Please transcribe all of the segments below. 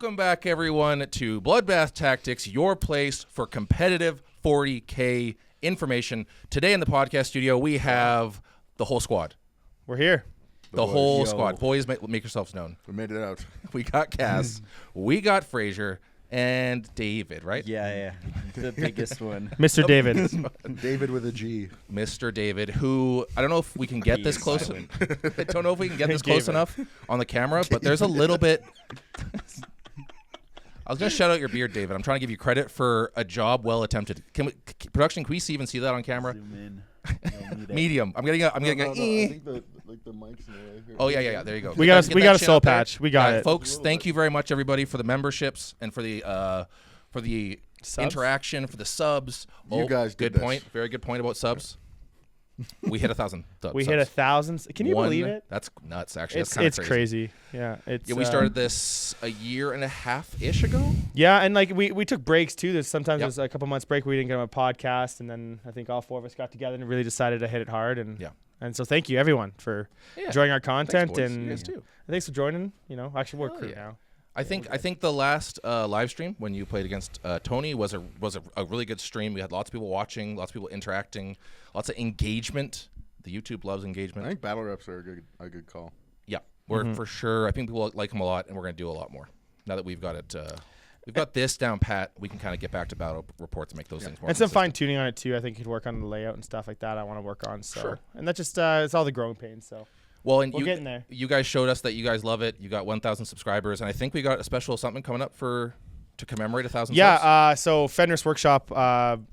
Welcome back, everyone, to Bloodbath Tactics, your place for competitive 40K information. Today in the podcast studio, we have the whole squad. We're here. The whole squad. Boys, make yourselves known. We made it out. We got Cass, we got Fraser, and David, right? Yeah. The biggest one. Mr. David. David with a G. Mr. David, who I don't know if we can get this close. I don't know if we can get this close enough on the camera, but there's a little bit. I was going to shout out your beard, David. I'm trying to give you credit for a job well attempted. Production, can we even see that on camera? Zoom in. Medium. I'm getting a. I think the mic's in the way here. Oh yeah. There you go. We got a soul patch. We got it, folks. Thank you very much, everybody, for the memberships and for the subs? interaction, for the subs. You guys did good point. Very good point about subs. We hit 1,000. We hit 1,000. Can you believe it? That's nuts. Actually, It's crazy. Yeah, we started this a year and a half-ish ago. Yeah, and like we took breaks too. There's a couple months break where we didn't get on a podcast, and then I think all four of us got together and really decided to hit it hard. And so thank you everyone for enjoying our content. Thanks, and you guys too. Thanks for joining. Actually we're crew now. I think the last live stream when you played against Tony was a really good stream. We had lots of people watching, lots of people interacting, lots of engagement. The YouTube loves engagement. I think battle reps are a good call. Yeah, we're for sure. I think people like them a lot, and we're going to do a lot more now that we've got it. We've got this down pat. We can kind of get back to battle reports and make those things more. And some fine tuning on it too. I think you could work on the layout and stuff like that. I want to work on. So. Sure. And that's just it's all the growing pains. So. Well, and we're getting there. You guys showed us that you guys love it. You got 1,000 subscribers, and I think we got a special something coming up to commemorate 1,000 subs. Yeah, so Fenris Workshop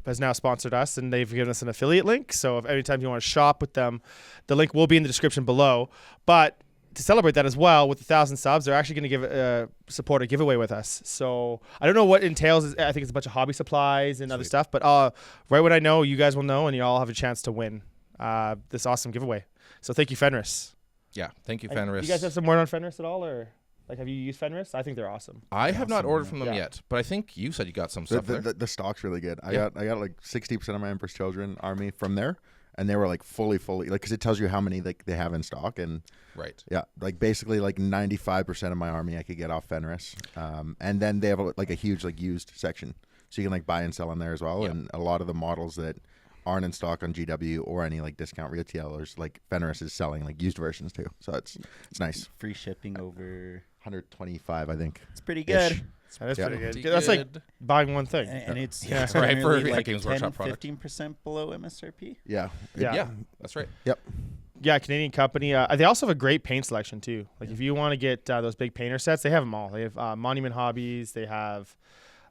has now sponsored us, and they've given us an affiliate link. So if anytime you want to shop with them, the link will be in the description below. But to celebrate that as well, with 1,000 subs, they're actually going to support a giveaway with us. So I don't know what it entails. I think it's a bunch of hobby supplies and other stuff. But right when I know, you guys will know, and you all have a chance to win this awesome giveaway. So thank you, Fenris. Yeah, thank you, Fenris. You guys have some word on Fenris at all, or have you used Fenris? I think they're awesome. I have not ordered from them yet, but I think you said you got some stuff there. The stock's really good. I got like 60% of my Empress Children army from there, and they were like fully like, because it tells you how many they have in stock, and yeah, like basically like 95% of my army I could get off Fenris, and then they have like a huge like used section, so you can like buy and sell in there as well, and a lot of the models that aren't in stock on GW or any like discount retailers, like Fenris is selling like used versions too, so it's nice. Free shipping over 125, I think. It's pretty good. That is pretty good. That's like buying one thing, and it's right for like Games Workshop product. 15% below MSRP. Yeah, that's right. Yep. Yeah, Canadian company. They also have a great paint selection too. Like if you want to get those big painter sets, they have them all. They have Monument Hobbies. They have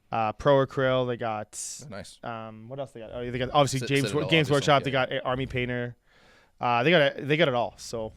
Pro Acryl. They got nice. What else they got? Oh, they got obviously Games Workshop. They got Army Painter. They got it all. So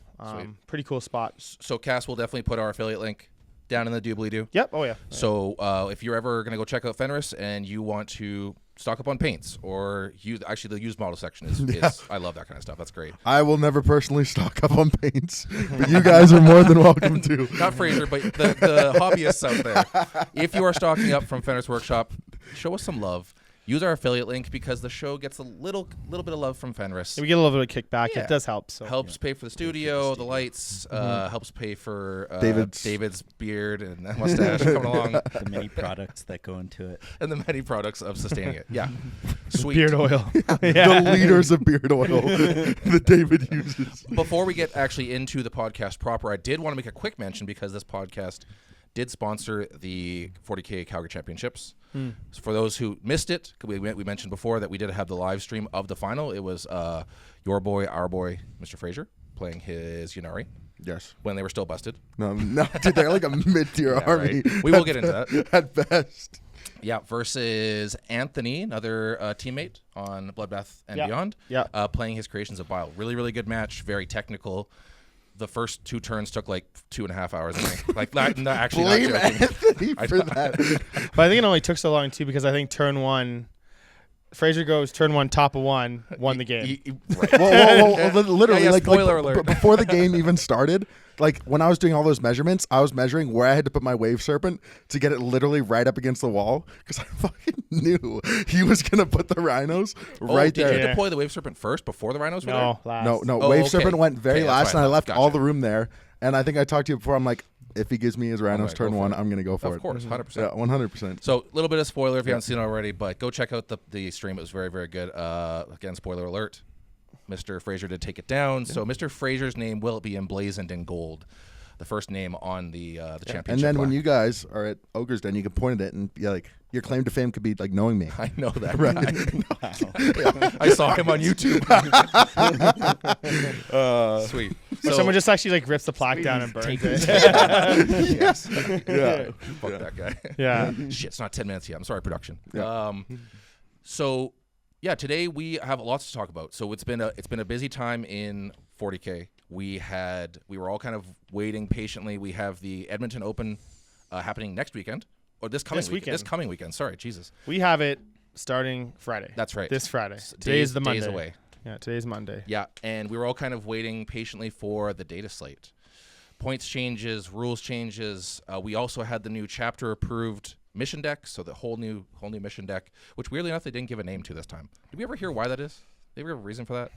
pretty cool spot. So Cass will definitely put our affiliate link down in the doobly-doo. Yep. Oh yeah. So if you're ever gonna go check out Fenris and you want to stock up on paints or the used model section is I love that kind of stuff. That's great. I will never personally stock up on paints, but you guys are more than welcome to. Not Fraser, but the hobbyists out there. If you are stocking up from Fenris Workshop, show us some love. Use our affiliate link because the show gets a little bit of love from Fenris. We get a little bit of kickback. Yeah. It does help. So helps pay for the studio, the lights. Helps pay for David's beard and mustache coming along. The many products that go into it, and the many products of sustaining it. Yeah, sweet beard oil. The liters of beard oil that David uses. Before we get actually into the podcast proper, I did want to make a quick mention because this podcast did sponsor the 40K Calgary Championships. So for those who missed it, we mentioned before that we did have the live stream of the final. It was our boy, Mr. Fraser, playing his Ynnari. Yes. When they were still busted. No, dude, they're like a mid-tier army. Right. We will get into that. At best. Yeah, versus Anthony, another teammate on Bloodbath and Beyond. Yeah. Playing his Creations of Bile. Really, really good match. Very technical. The first 2 turns took like 2.5 hours, I think. Like, actually, blame not Anthony for that. But I think it only took so long too because I think turn 1, Fraser goes turn 1 top of 1, won the game. Right. Well, literally, like spoiler alert. Before the game even started, like when I was doing all those measurements, I was measuring where I had to put my Wave Serpent to get it literally right up against the wall because I fucking knew he was gonna put the rhinos right there. Did you deploy the Wave Serpent first before the rhinos were there? Last. No. Oh, Wave okay. Serpent went very last, and I left Gotcha. all the room there. And I think I talked to you before. I'm like, if he gives me his Rhinos gonna turn go for 1, it. I'm going to go for Of it. course, 100%. Yeah, 100%. So a little bit of spoiler if you haven't seen it already, but go check out the stream. It was very, very good. Again, spoiler alert. Mr. Fraser did take it down. So Mr. Fraser's name will be emblazoned in gold. The first name on the championship. And then when plaque. you guys are at Ogre's Den, you can point at it and be like, your claim to fame could be like knowing me. I know that. Wow. I saw him on YouTube. Sweet. Or someone just actually like rips the plaque down and burns it. Yes. Yeah. Fuck that guy. Yeah. Shit, it's not 10 minutes yet. I'm sorry, production. Yeah. So yeah, today we have lots to talk about. So it's been a busy time in 40K. We were all kind of waiting patiently. We have the Edmonton Open happening next weekend. Or this coming weekend. This coming weekend. Sorry, Jesus. We have it starting Friday. That's right. This Friday. Today is the Monday. Days away. Yeah, today's Monday. Yeah, and we were all kind of waiting patiently for the data slate. Points changes, rules changes. We also had the new chapter approved mission deck, so the whole new mission deck, which weirdly enough they didn't give a name to this time. Did we ever hear why that is? Did we ever have a reason for that?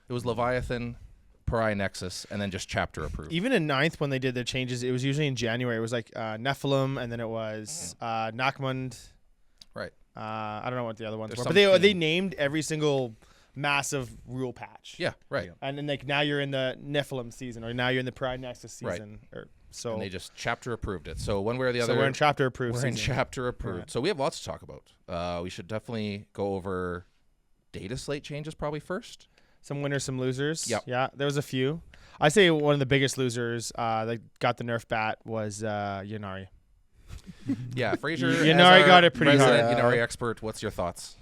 It was Leviathan, Pariah Nexus, and then just chapter approved. Even in 9th, when they did their changes, it was usually in January. It was like Nephilim, and then it was Nachmund. Right. I don't know what the other ones There's were, but some they theme. named every single massive rule patch. Yeah, right. And then like now you're in the Nephilim season, or now you're in the Pariah Nexus Right. season, or so. And they just chapter approved it. So one way or the other, So we're in chapter approved. We're in season. chapter approved. Right. So we have lots to talk about. We should definitely go over data slate changes probably first. Some winners, some losers. Yep. Yeah, there was a few. I say one of the biggest losers that got the nerf bat was Ynnari. Yeah, Fraser. Ynnari as our got it pretty resident hard. Ynnari expert. What's your thoughts?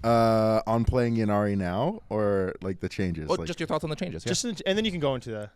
On playing Ynnari now or like the changes? Oh, like, just your thoughts on the changes. Yeah. Just and then you can go into the.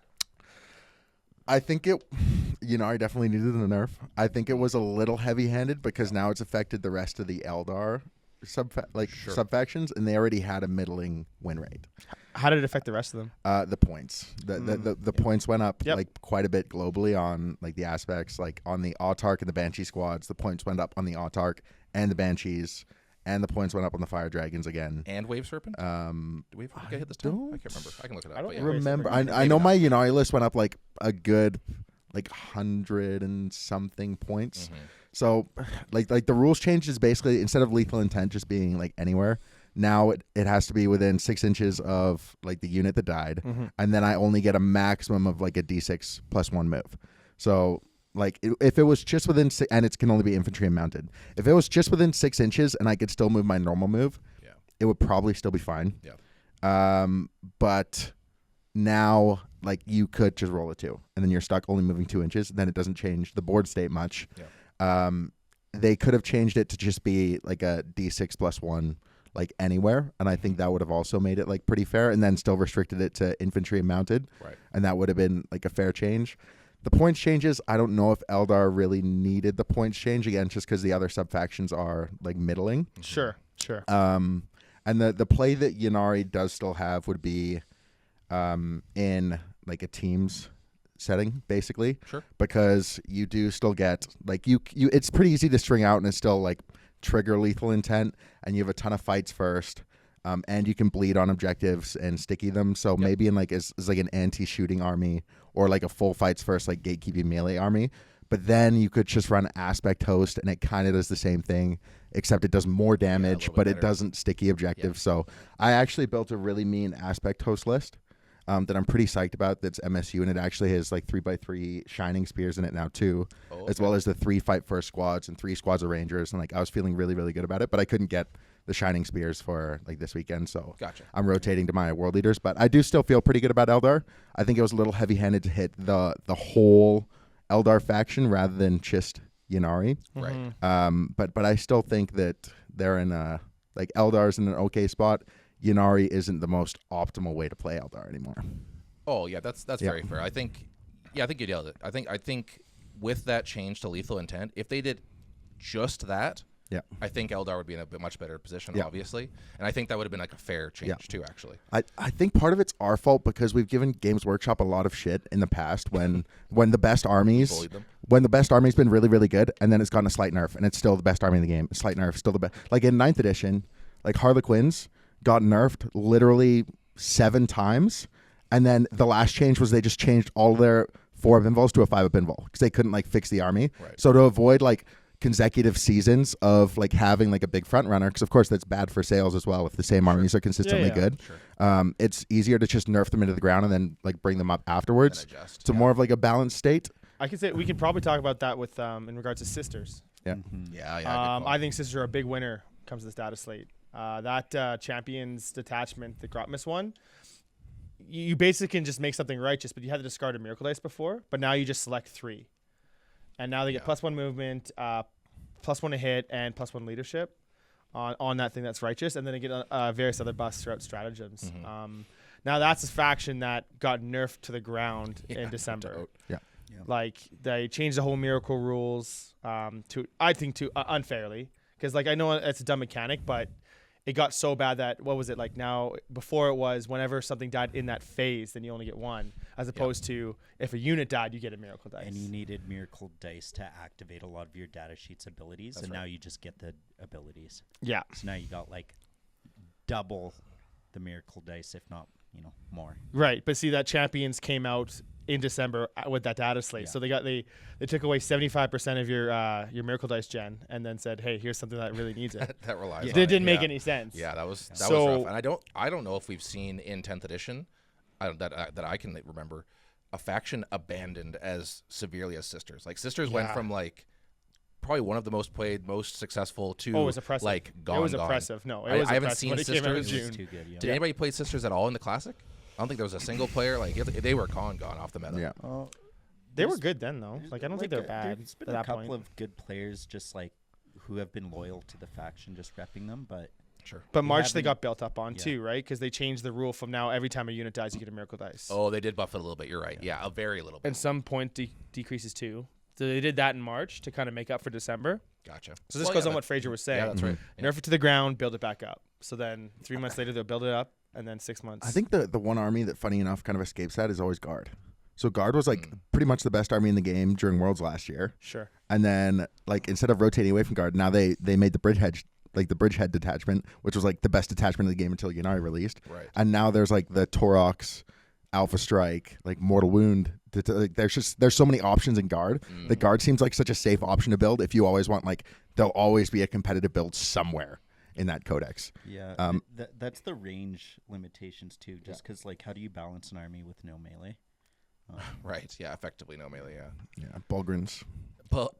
I think Ynnari definitely needed a nerf. I think it was a little heavy-handed because now it's affected the rest of the Eldar subfactions, and they already had a middling win rate. How did it affect the rest of them? The points, the points went up Yep. like quite a bit globally on like the aspects, like on the Autark and the Banshee squads. The points went up on the Autark and the Banshees, and the points went up on the Fire Dragons again. And Wave Serpent. Did Wave Serpent get hit this time? I can't remember. I can look it up. I don't but yeah. remember. Remember, I know my Ynnari list went up like a good 100 and something points. Mm-hmm. So like the rules changed is basically instead of lethal intent just being like anywhere, now it has to be within 6 inches of like the unit that died, and then I only get a maximum of like a d6 plus 1 move. So like if it was just within and it can only be infantry and mounted. If it was just within 6 inches and I could still move my normal move, Yeah. it would probably still be fine. Yeah. But now like you could just roll a 2 and then you're stuck only moving 2 inches. Then it doesn't change the board state much. Yeah. They could have changed it to just be like a d6 plus 1 like anywhere, and I think that would have also made it like pretty fair, and then still restricted it to infantry and mounted, Right. and that would have been like a fair change. The points changes, I don't know if Eldar really needed the points change again, just because the other subfactions are like middling. Sure. And the play that Ynnari does still have would be in like a teams setting, basically. Sure. Because you do still get like you it's pretty easy to string out and it's still like trigger lethal intent, and you have a ton of fights first, and you can bleed on objectives and sticky them. So maybe in like as like an anti-shooting army or like a full fights first like gatekeeping melee army. But then you could just run aspect host and it kind of does the same thing, except it does more damage, little bit but it better. doesn't sticky objectives. So I actually built a really mean aspect host list that I'm pretty psyched about. That's MSU, and it actually has like 3x3 shining spears in it now too, as well as the 3 fight first squads and 3 squads of rangers. And like I was feeling really, really good about it, but I couldn't get the shining spears for like this weekend, so Gotcha. I'm rotating to my world leaders. But I do still feel pretty good about Eldar. I think it was a little heavy-handed to hit the whole Eldar faction rather than just Ynnari. Right. But I still think that they're in a like Eldar's in an okay spot. Ynnari isn't the most optimal way to play Eldar anymore. Oh yeah, that's very fair. I think you nailed it. I think with that change to lethal intent, if they did just that, Yeah. I think Eldar would be in a much better position, Yeah. obviously, and I think that would have been like a fair change too. Actually, I think part of it's our fault because we've given Games Workshop a lot of shit in the past when the best armies bullied them. when the best army's been really, really good, and then it's gotten a slight nerf, and it's still the best army in the game. Slight nerf, still the best. Like in 9th edition, like Harlequins got nerfed literally 7 times, and then the last change was they just changed all their 4-up invols to a 5-up invol because they couldn't like fix the army. Right. So to avoid like consecutive seasons of like having like a big front runner, because of course that's bad for sales as well if the same armies are consistently good. Sure. It's easier to just nerf them into the ground and then like bring them up afterwards. Adjust. So more of like a balanced state. I can say we can probably talk about that with in regards to sisters. Yeah. Yeah. Good call. I think sisters are a big winner when it comes to this data slate. That champions detachment, the Grotmus one, you basically can just make something righteous, but you had to discard a miracle dice before, but now you just select 3. And now they get +1 movement, +1 to hit, and +1 leadership on that thing that's righteous, and then they get various other buffs throughout stratagems. Now that's a faction that got nerfed to the ground in December. Yeah. Like they changed the whole miracle rules I think unfairly, because like I know it's a dumb mechanic, but it got so bad that what was it like now? Before it was whenever something died in that phase, then you only get 1, as opposed to if a unit died, you get a miracle dice. And you needed miracle dice to activate a lot of your data sheet's abilities, and now you just get the abilities. Yeah. So now you got like double the miracle dice, if not more. Right, but see that champions came out in December with that data slate, so they took away 75% of your miracle dice gen, and then said, "Hey, here's something that really needs it." that relies. On It didn't make any sense. Yeah, that was So- rough. And I don't know if we've seen in 10th edition that I can remember a faction abandoned as severely as sisters. Like sisters went from like probably one of the most played, most successful to Oh, it was oppressive. like gone. It was gone. oppressive. No, it I was haven't oppressive seen when it came out in sisters. June. Too good, yeah. Did anybody play sisters at all in the classic? I don't think there was a single player. Like they were gone off the meta. Yeah. They were good then, though. Like I don't think they're bad. There's been at a that couple point. of good players just like who have been loyal to the faction, just repping them, but Sure. But We March they haven't- got built up on too, right? Because they changed the rule from now every time a unit dies, you get a miracle dice. Oh, they did buff it a little bit. You're right. Yeah, a very little bit. And some point decreases too. So they did that in March to kind of make up for December. Gotcha. So this Well, goes yeah, on what Fraser was saying. Yeah, that's right. Yeah. Nerf it to the ground, build it back up. So then 3 months later they'll build it up, and then 6 months. I think the one army that, funny enough, kind of escapes that is always Guard. So Guard was like pretty much the best army in the game during Worlds last year. Sure. And then like instead of rotating away from Guard, now they made the Bridgehead detachment, which was like the best detachment of the game until Ynnari released. Right. And now there's like the Torox, Alpha Strike, like Mortal Wound. Like, there's so many options in Guard. The Guard seems like such a safe option to build if you always want like there'll always be a competitive build somewhere in that codex. yeah, that's the range limitations too. Just because like how do you balance an army with no melee? Right. Yeah. Effectively no melee. Yeah. Yeah, Bulgrins. What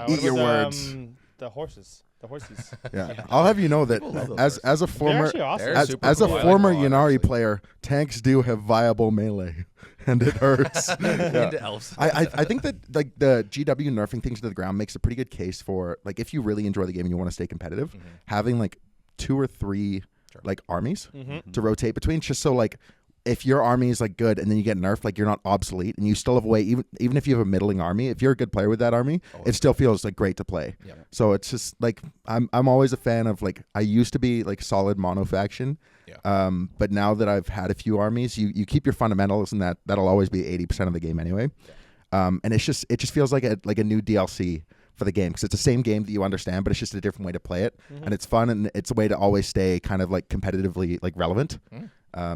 Eat your about, words. The horses. The horses. Yeah, I'll have you know that People love those as a They're former actually awesome. They're as super a cool. I like former them a lot, Ynnari actually. player, tanks do have viable melee, and it hurts. Yeah. Into elves. I think that like the GW nerfing things to the ground makes a pretty good case for like if you really enjoy the game and you want to stay competitive, having like 2 or 3 like armies to rotate between, just so like if your army is like good and then you get nerfed, like you're not obsolete and you still have a way, even if you have a middling army, if you're a good player with that army, it still feels like great to play. Yeah. So it's just like I'm always a fan of like I used to be like solid mono faction. Yeah. But now that I've had a few armies, you keep your fundamentals and that'll always be 80% of the game anyway. And it just feels like a new DLC for the game because it's the same game that you understand, but it's just a different way to play it, and it's fun and it's a way to always stay kind of like competitively like relevant.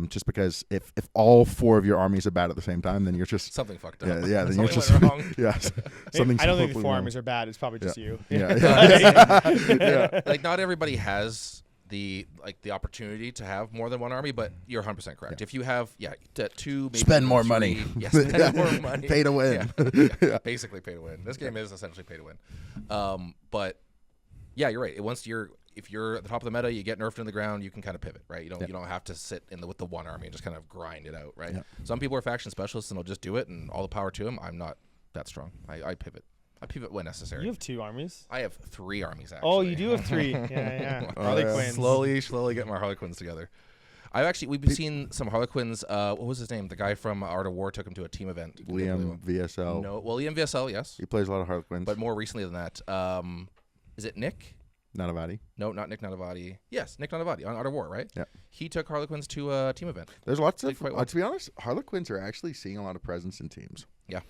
Just because if all 4 of your armies are bad at the same time, then you're just Something fucked up. yeah, then you're Something just went wrong. yeah, something. I don't think the totally 4 wrong. armies are bad. It's probably just you. Yeah. Like not everybody has the opportunity to have more than one army, but you're 100% correct. If you have 2, maybe Spend more 3, money. Yes, spend more money. Pay to win. Yeah, basically pay to win. This game is essentially pay to win. But yeah, you're right. If you're at the top of the meta, you get nerfed in the ground, you can kind of pivot, right? You don't have to sit with the one army and just kind of grind it out, right? Yeah. Some people are faction specialists and they'll just do it, and all the power to them. I'm not that strong. I pivot. I pivot when necessary. You have 2 armies. I have 3 armies actually. Oh, you do have 3. Yeah. Harlequins. Slowly getting my Harlequins together. We've been seeing some Harlequins. What was his name? The guy from Art of War took him to a team event. Liam VSL. No, well, Liam VSL, yes, He plays a lot of Harlequins. but more recently than that, is it Nick? Nanavati. No, not Nick Nanavati. Yes, Nick Nanavati on Art of War, right? Yeah. He took Harlequins to a team event. There's lots of. Did quite well. To be honest, Harlequins are actually seeing a lot of presence in teams. Yeah.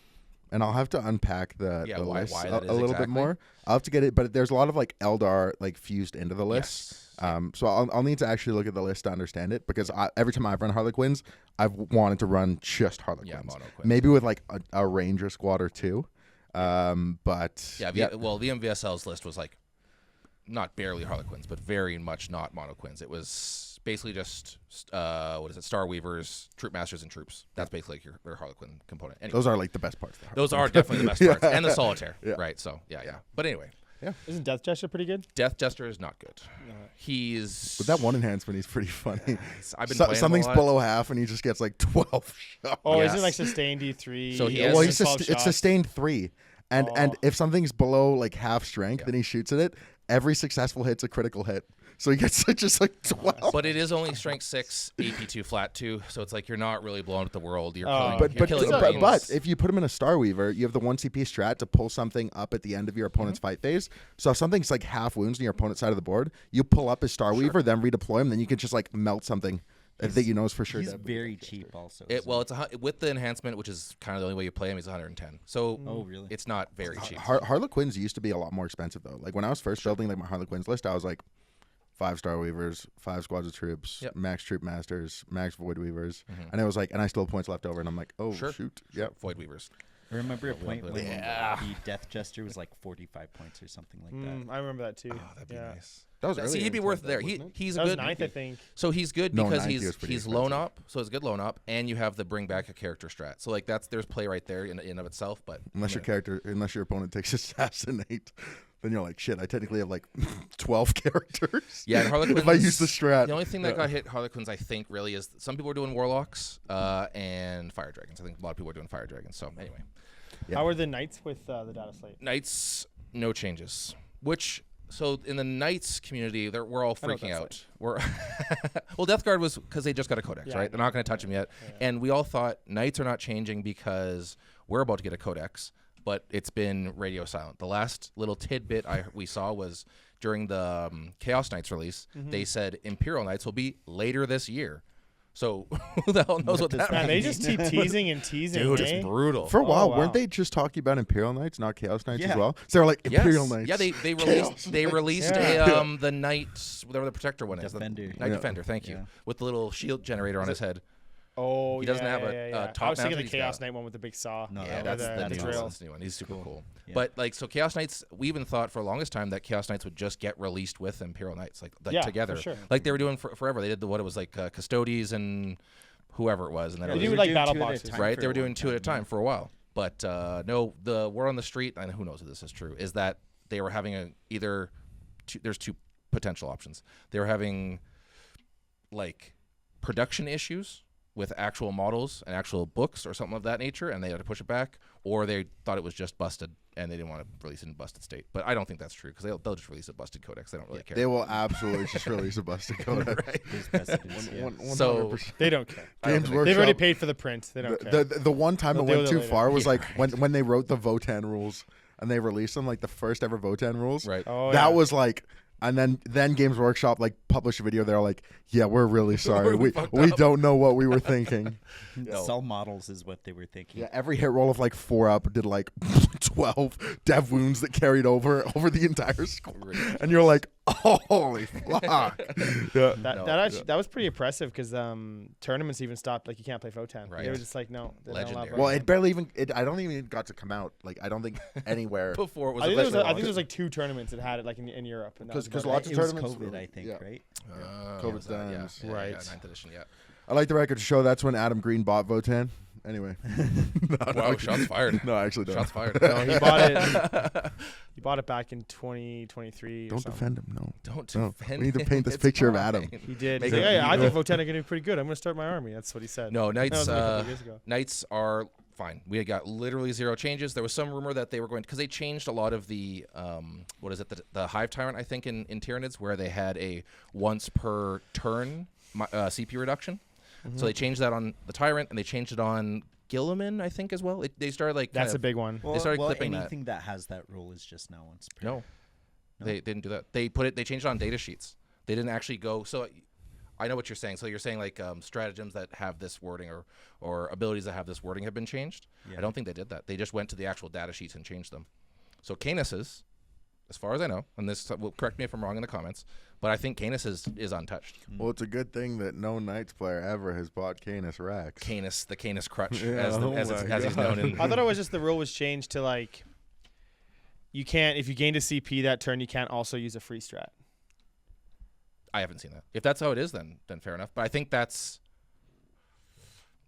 and I'll have to unpack the why list that a is little bit exactly. more. I'll have to get it, but there's a lot of like Eldar like fused into the list. Yes. So I'll need to actually look at the list to understand it, because every time I've run Harlequins, I've wanted to run just Harlequins. Yeah, mono Quins. Maybe with like a Ranger squad or two. But Well, the MVSL's list was like not barely Harlequins, but very much not mono Quins. It was basically just Star Weavers, Troop Masters, and Troops. That's basically like your Harlequin component. Anyway, those are like the best parts. Of the those Harlequin. are definitely the best parts, and the Solitaire, Yeah. right? So yeah. But anyway, Isn't Death Gesture pretty good? Death Jester is not good. He's With that one enhancement, he's pretty funny. I've been playing him a Something's lot. below half, and he just gets like 12 shots. Oh, Yes. isn't it like sustained D3? So he Yeah, has- Well, it's 12 it's shots. sustained 3, and if something's below like half strength, then he shoots at it. Every successful hit's a critical hit, so he gets just like 12. But it is only strength 6, AP2 flat 2, so it's like you're not really blowing up the world. You're Oh. killing, But you're killing but- brains. but if you put him in a Star Weaver, you have the 1 CP strat to pull something up at the end of your opponent's fight phase. So if something's like half wounds in your opponent's side of the board, you pull up his Star Weaver, then redeploy him, then you can just like melt something that you know is for sure He's dead. very cheap also. Well, it's with the enhancement, which is kind of the only way you play him. He's 110, so Oh, really? it's not very cheap. Harlequins used to be a lot more expensive though. Like when I was first building like my Harlequins list, I was like 5 Star Weavers, 5 squads of troops, Yep. max Troop Masters, max Void Weavers, and it was like, and I still have points left over, and I'm like, oh Sure. shoot, yep. Void Weavers. I remember a point when Yeah. the Death Jester was like 45 points or something like that. I remember that too. Oh, that'd be nice. That was See, earlier he'd be in worth Tech, there. wasn't it? He's That was good. 9th, I think. So he's good No, because 90 was pretty he's loan expensive. up, so it's a good loan up, and you have the bring back a character strat. So like there's play right there in and of itself. But Unless your opponent takes assassinate, then you're like, shit, I technically have like 12 characters. yeah, and Harlequins. If I use the strat. The only thing that got hit Harlequins, I think, really is some people are doing Warlocks and Fire Dragons. I think a lot of people are doing Fire Dragons. So anyway, Yeah. How are the Knights with the data slate? Knights, no changes. So in the Knights community, we're all I know what freaking that's out. We're well, Death Guard was because they just got a codex, Yeah, right? They're not going to touch them yet, and we all thought Knights are not changing because we're about to get a codex, but it's been radio silent. The last little tidbit we saw was during the Chaos Knights release. They said Imperial Knights will be later this year. So who the hell knows what that Man, means? they just keep teasing and teasing. Dude, eh? it's brutal. For a while, wow. weren't they just talking about Imperial Knights, not Chaos Knights as Yeah. well? So they were like Yes. Imperial Knights. Yeah, they released Yeah. a the Knight, whatever the protector one is. Defender. Knight Yeah. Defender, thank you. Yeah. With the little shield generator on his head. Oh, He doesn't yeah, have a, yeah, a yeah. top I was thinking mount, the he's Chaos got- Knight one with the big saw. No, Yeah, Oh, that's the the new drill. one. That's the new one. He's super cool. Yeah. But like, so Chaos Knights, we even thought for the longest time that Chaos Knights would just get released with Imperial Knights, like Yeah, for together, sure. like they were doing forever. They did what it was like Custodes and whoever it was, and then They it do was, like doing battle 2 at a boxes. time right. for They a were doing long 2 at a time, time for a while. But no, the word on the street, and who knows if this is true, is that they were having there's 2 potential options. They were having like production issues with actual models and actual books or something of that nature, and they had to push it back, or they thought it was just busted and they didn't want to release it in busted state. But I don't think that's true because they'll just release a busted codex. They don't really care. They will absolutely just release a busted codex. There's precedents, yeah. 100%. They don't care. Games They've Workshop. already paid for the print. They don't care. The one time They'll it deal went with it too later. far was Yeah, like when they wrote the Votan rules and they released them, like the first ever Votan rules. Right. Oh, That yeah. was like, and then Games Workshop like published a video. They're like, yeah, we're really sorry. We we fucked we up." don't know what we were thinking. Cell models is what they were thinking. Yeah, every hit roll of like 4 up did like 12 dev wounds that carried over the entire score, and you're like, holy fuck. Yeah. That was pretty impressive because tournaments even stopped. Like you can't play Votan. Right. They were just like, no, they're not allowed Legendary. Well, Votan. it barely even. I don't even got to come out. Like I don't think anywhere. Before it was I think, officially there was launched. like 2 tournaments that had it like in Europe. And that was 'Cause about lots it. of It was tournaments COVID, I think, yeah. right? COVID's was that? done. Yeah, Right. Yeah, 9th edition, yeah. I like the record to show that's when Adam Green bought Votan. Anyway. Wow, shots fired. No, I actually don't. Shots fired. No, he bought it. He bought it back in 2023. or Don't something. defend him. No. Don't No, defend we need to him. paint this It's picture of Adam. fine. He did. Make He's like, it- I think Votan are going to be pretty good. I'm going to start my army. That's what he said. No, That Knights. was like a couple years ago. Knights are fine. We got literally 0 changes. There was some rumor that they were going because they changed a lot of the what is it? The Hive Tyrant, I think, in Tyranids, where they had a once per turn CP reduction. So they changed that on the Tyrant, and they changed it on Gilliman, I think, as well. They started like That's a big one. They started clipping that. anything that has that rule is just now once per. No, they didn't do that. They changed it on data sheets. They didn't actually go. So I know what you're saying. So you're saying like stratagems that have this wording or abilities that have this wording have been changed. Yeah. I don't think they did that. They just went to the actual data sheets and changed them. So Canis's, as far as I know, and this will correct me if I'm wrong in the comments, but I think Canis is untouched. Well, it's a good thing that no Knights player ever has bought Canis Rex. Canis, the Canis crutch, Yeah, as he's known in. I thought it was just the rule was changed to like, you can't, if you gained a CP that turn, you can't also use a free strat. I haven't seen that. If that's how it is, then fair enough. But I think that's,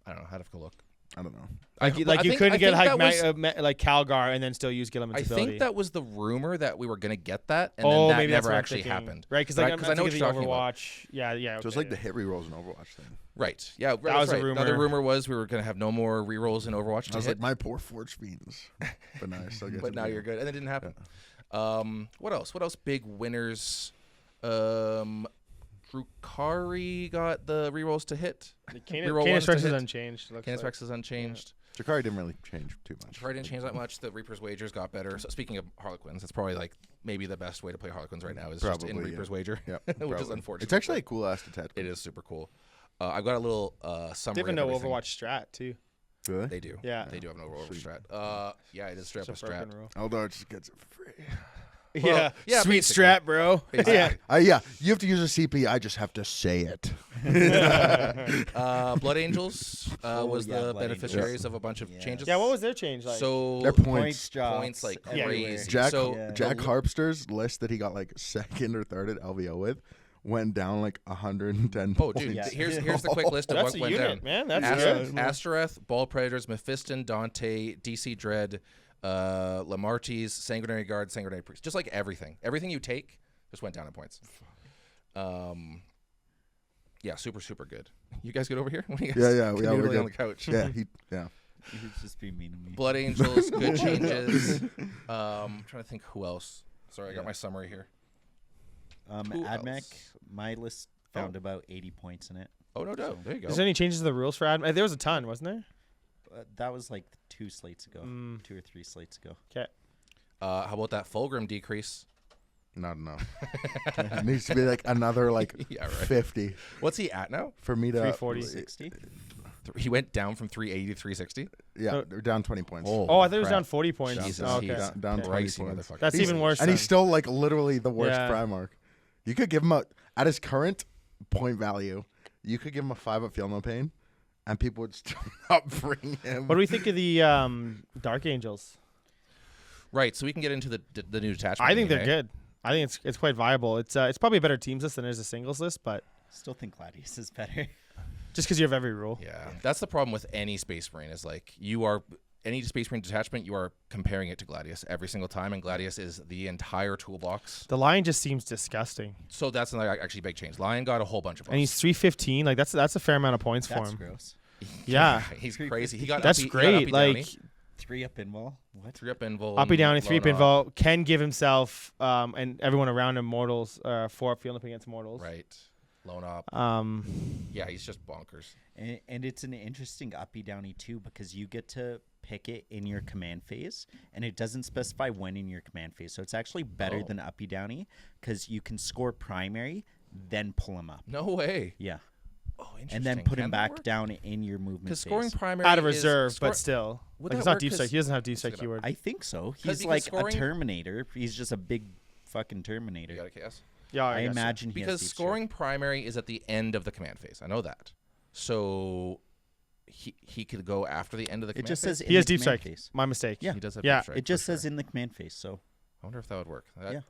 I don't know. I'd have to go look. I don't know. Like you couldn't get like Calgar and then still use Gilliman's I ability. think that was the rumor that we were going to get that, and oh, then that maybe that's never what I'm actually thinking. happened. Right, because I I'm know thinking what of you're the talking about. Overwatch. Yeah. So it's like the hit rerolls in Overwatch thing. Right. Yeah. That was a right. rumor. Another rumor was we were going to have no more rerolls in Overwatch. I To was hit, like, my poor Forge Fiends. But now I still get but now you're good, and it didn't happen. What else? What else? Big winners. Drukari got the rerolls to hit. Reroll Canis ones to Rex is hit. unchanged. Canis Rex is unchanged. Jakari didn't really change too much. Jakari didn't change that much. The Reaper's Wagers got better. So speaking of Harlequins, that's probably like maybe the best way to play Harlequins right now is just in Probably, Reaper's yeah. Wager, Yeah, which is probably. unfortunate. It's actually a cool ass detachment. It is super cool. I've got a little summary. They even of know everything. Overwatch strat too. Really? They do. Yeah. They do have an Overwatch Sweet. strat. Yeah, it is straight up a It's a strat. broken rule. Eldar just gets it for free. Well, yeah, Sweet basically. strat, bro. Basically. Yeah. Yeah, you have to use a CP. I just have to say it. Blood Angels was yeah, the Blood beneficiaries Angels. of a bunch of Yeah. changes. Yeah, what was their change like? So Their Points drops. points like Yeah. crazy. Jack So Jack Harpster's list that he got like second or third at LVO with went down like 110 Oh, points. dude, Yeah. here's the quick list of that's what a went unit, down. man. That's Astereth, good. Astereth, Ball Predators, Mephiston, Dante, DC Dread, Lamarties, Sanguinary Guard, Sanguinary Priest. Just like everything. Everything you take just went down in points. Yeah, super, super good. You guys get over here? What are you guys Yeah, we're canoodling good. on the couch. Yeah, You would just be mean to me. Blood Angels, good changes. I'm trying to think who else. Sorry, I got my summary here. Who AdMech, else? my list found about 80 points in it. Oh, no doubt. There you go. Is there any changes to the rules for admin? There was a ton, wasn't there? That was like 2 slates ago, Mm. 2 or 3 slates ago. Okay. How about that Fulgrim decrease? not enough. It needs to be like another like Yeah, right. 50 What's he at now? for me to 340. 60? He went down from 380 to 360. Yeah, they're down 20 points. Oh, I thought it was crap. down 40 points. Jesus, Oh, okay. he's down 20 Crazy points. motherfucker. That's He's- even worse. And he's then. still like literally the worst Yeah. Primarch. You could give him at his current point value, you could give him a 5 at Feel No Pain, and people would still not bring him. What do we think of the Dark Angels? Right, so we can get into the new detachment. I think game, they're eh? good. I think it's quite viable. It's probably a better teams list than it is a singles list, but Still think Gladius is better. just because you have every rule. Yeah, that's the problem with any Space Marine is like any Space Marine detachment, you are comparing it to Gladius every single time, and Gladius is the entire toolbox. The Lion just seems disgusting, So that's another actually big change. Lion got a whole bunch of buffs. and he's 315. Like that's a fair amount of points for That's him. gross. Yeah, he's crazy. He got that's uppy, great. He got uppy Like Downy, 3 up in wall. What? 3 up invul, Uppy Downy, 3 up low knob. invul, can give himself and everyone around him mortals, 4 up feeling up against mortals. Right, low knob. Yeah, he's just bonkers. And it's an interesting uppy downy too because you get to pick it in your command phase and it doesn't specify when in your command phase. So it's actually better than uppy downy because you can score primary, then pull him up. No way. Yeah. Oh, interesting. And then put Can him that back work? down in your movement Because phase. scoring primary Out of is- reserve, score- but still. Would Like, that it's not work deep 'cause- strike. He doesn't have deep Let's strike look it up. keyword. I think so. 'Cause He's because like scoring- a Terminator. He's just a big fucking Terminator. You got a KS? Yeah, I guess so. imagine he has Because deep scoring primary is at the end of the command phase. I know that. So he could go after the end of the It command just phase? says in He has the deep command strike. phase. My mistake. Yeah. He does have Yeah, deep strike. It just for says sure. in the command phase. So I wonder if that would work. That- Yeah.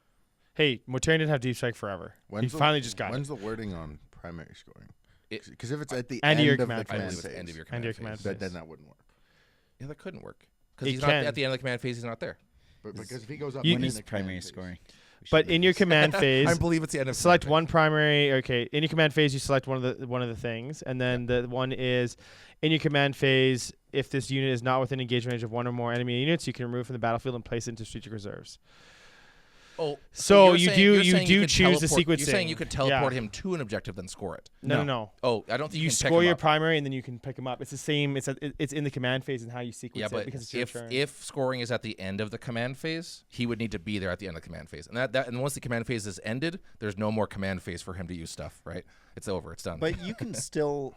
Hey, Mortarian didn't have deep strike forever. He finally just got it. When's the wording on primary scoring? It- Because if it's at the End end of your of the command I command believe it's phase, end of your End command of your phase. command then phase. that wouldn't work. Yeah, that couldn't work. Because It he's not can. at the end of the command phase. He's not there. But because if he goes up, You- when in is the command primary phase- scoring? We should But look in your this up. command phase, I believe it's the end of select command one primary. Okay, in your command phase, you select one of the things, and then the one is in your command phase. If this unit is not within engagement range of one or more enemy units, you can remove from the battlefield and place it into strategic reserves. phase. Oh, So you're you saying- do you're you saying do could choose the teleport- sequencing. You're saying you could teleport Yeah. him to an objective, then score it. No. Oh, I don't think You can pick score him your up. primary and then you can pick them up. It's the same. It's in the command phase and how you sequence Yeah, it but because it's your if turn. if scoring is at the end of the command phase, he would need to be there at the end of the command phase, and once the command phase is ended, there's no more command phase for him to use stuff. Right? It's over. It's done. But you can still.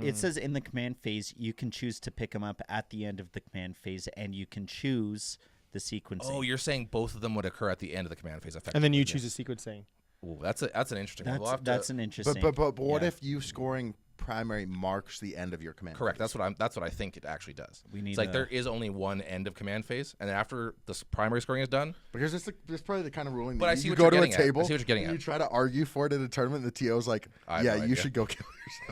It says in the command phase, you can choose to pick him up at the end of the command phase, and you can choose the sequencing. oh, you're saying both of them would occur at the end of the command phase, effectively. and then you choose the sequencing. Ooh, that's an interesting one. We'll have That's to, an interesting. But what yeah. if you scoring primary marks the end of your command? correct. phase? That's what I think it actually does. We need it's like a- there is only one end of command phase, and primary scoring is done. Because it's probably the kind of ruling But that I see you what go you're to a getting at. I table see what you're getting and at. you try to argue for it at a tournament, and the TO's like, I have yeah, no you idea. should go kill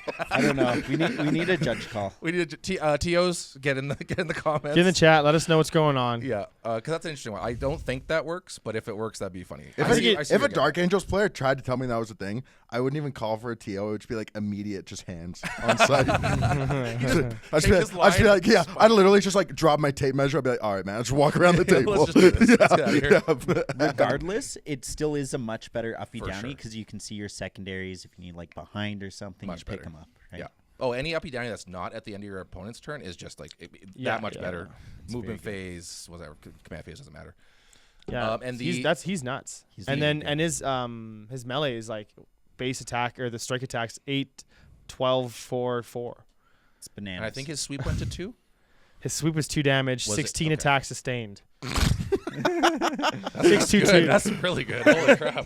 yourself. I don't know. We need a judge call. We need TOs get in the comments. Get in the chat. Let us know what's going on. Yeah, because that's an interesting one. I don't think that works, but if it works, that'd be funny. If, I see if you're a Dark Angels player tried to tell me that was a thing, I wouldn't even call for a TO. It would just be like immediate, just hands on site. I'd just be his like, line, yeah. I'd literally just like drop my tape measure. I'd be like, all right, man, I'll just walk around the table. Let's just do this. Let's get out of here. Regardless, it still is a much better uppy For downy sure. because you can see your secondaries if you need like behind or something. Much you pick better. them up. Right? Yeah. Oh, any uppy downy that's not at the end of your opponent's turn is just like Yeah, that much yeah. better. It's Movement very phase, whatever, command phase doesn't matter. Yeah, and he's nuts. He's and really then good. and his melee is like base attack or the strike attacks 8, 12, 4, 4. It's bananas. And I think his sweep went to 2. His sweep was 2 damage, Was it? 16 Okay. attacks sustained. That's 622. good. That's really good. Holy crap.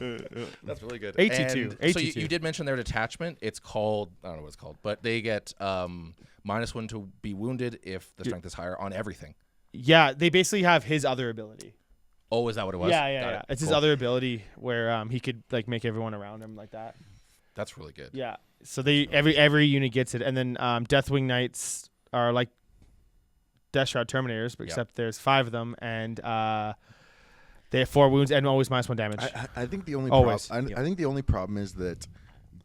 That's really good. 822. And So you did mention their detachment. It's called, I don't know what it's called, but they get -1 to be wounded if the strength is higher on everything. Yeah, they basically have his other ability. Oh, is that what it was? Yeah. Got it. It's his Cool. other ability where he could like make everyone around him like that. That's really good. Yeah. So they every unit gets it, and then Deathwing Knights are like Death Shroud Terminators, but Yep. except there's 5 of them, and they have 4 wounds and always -1 damage. I think the only Always. I think the only problem is that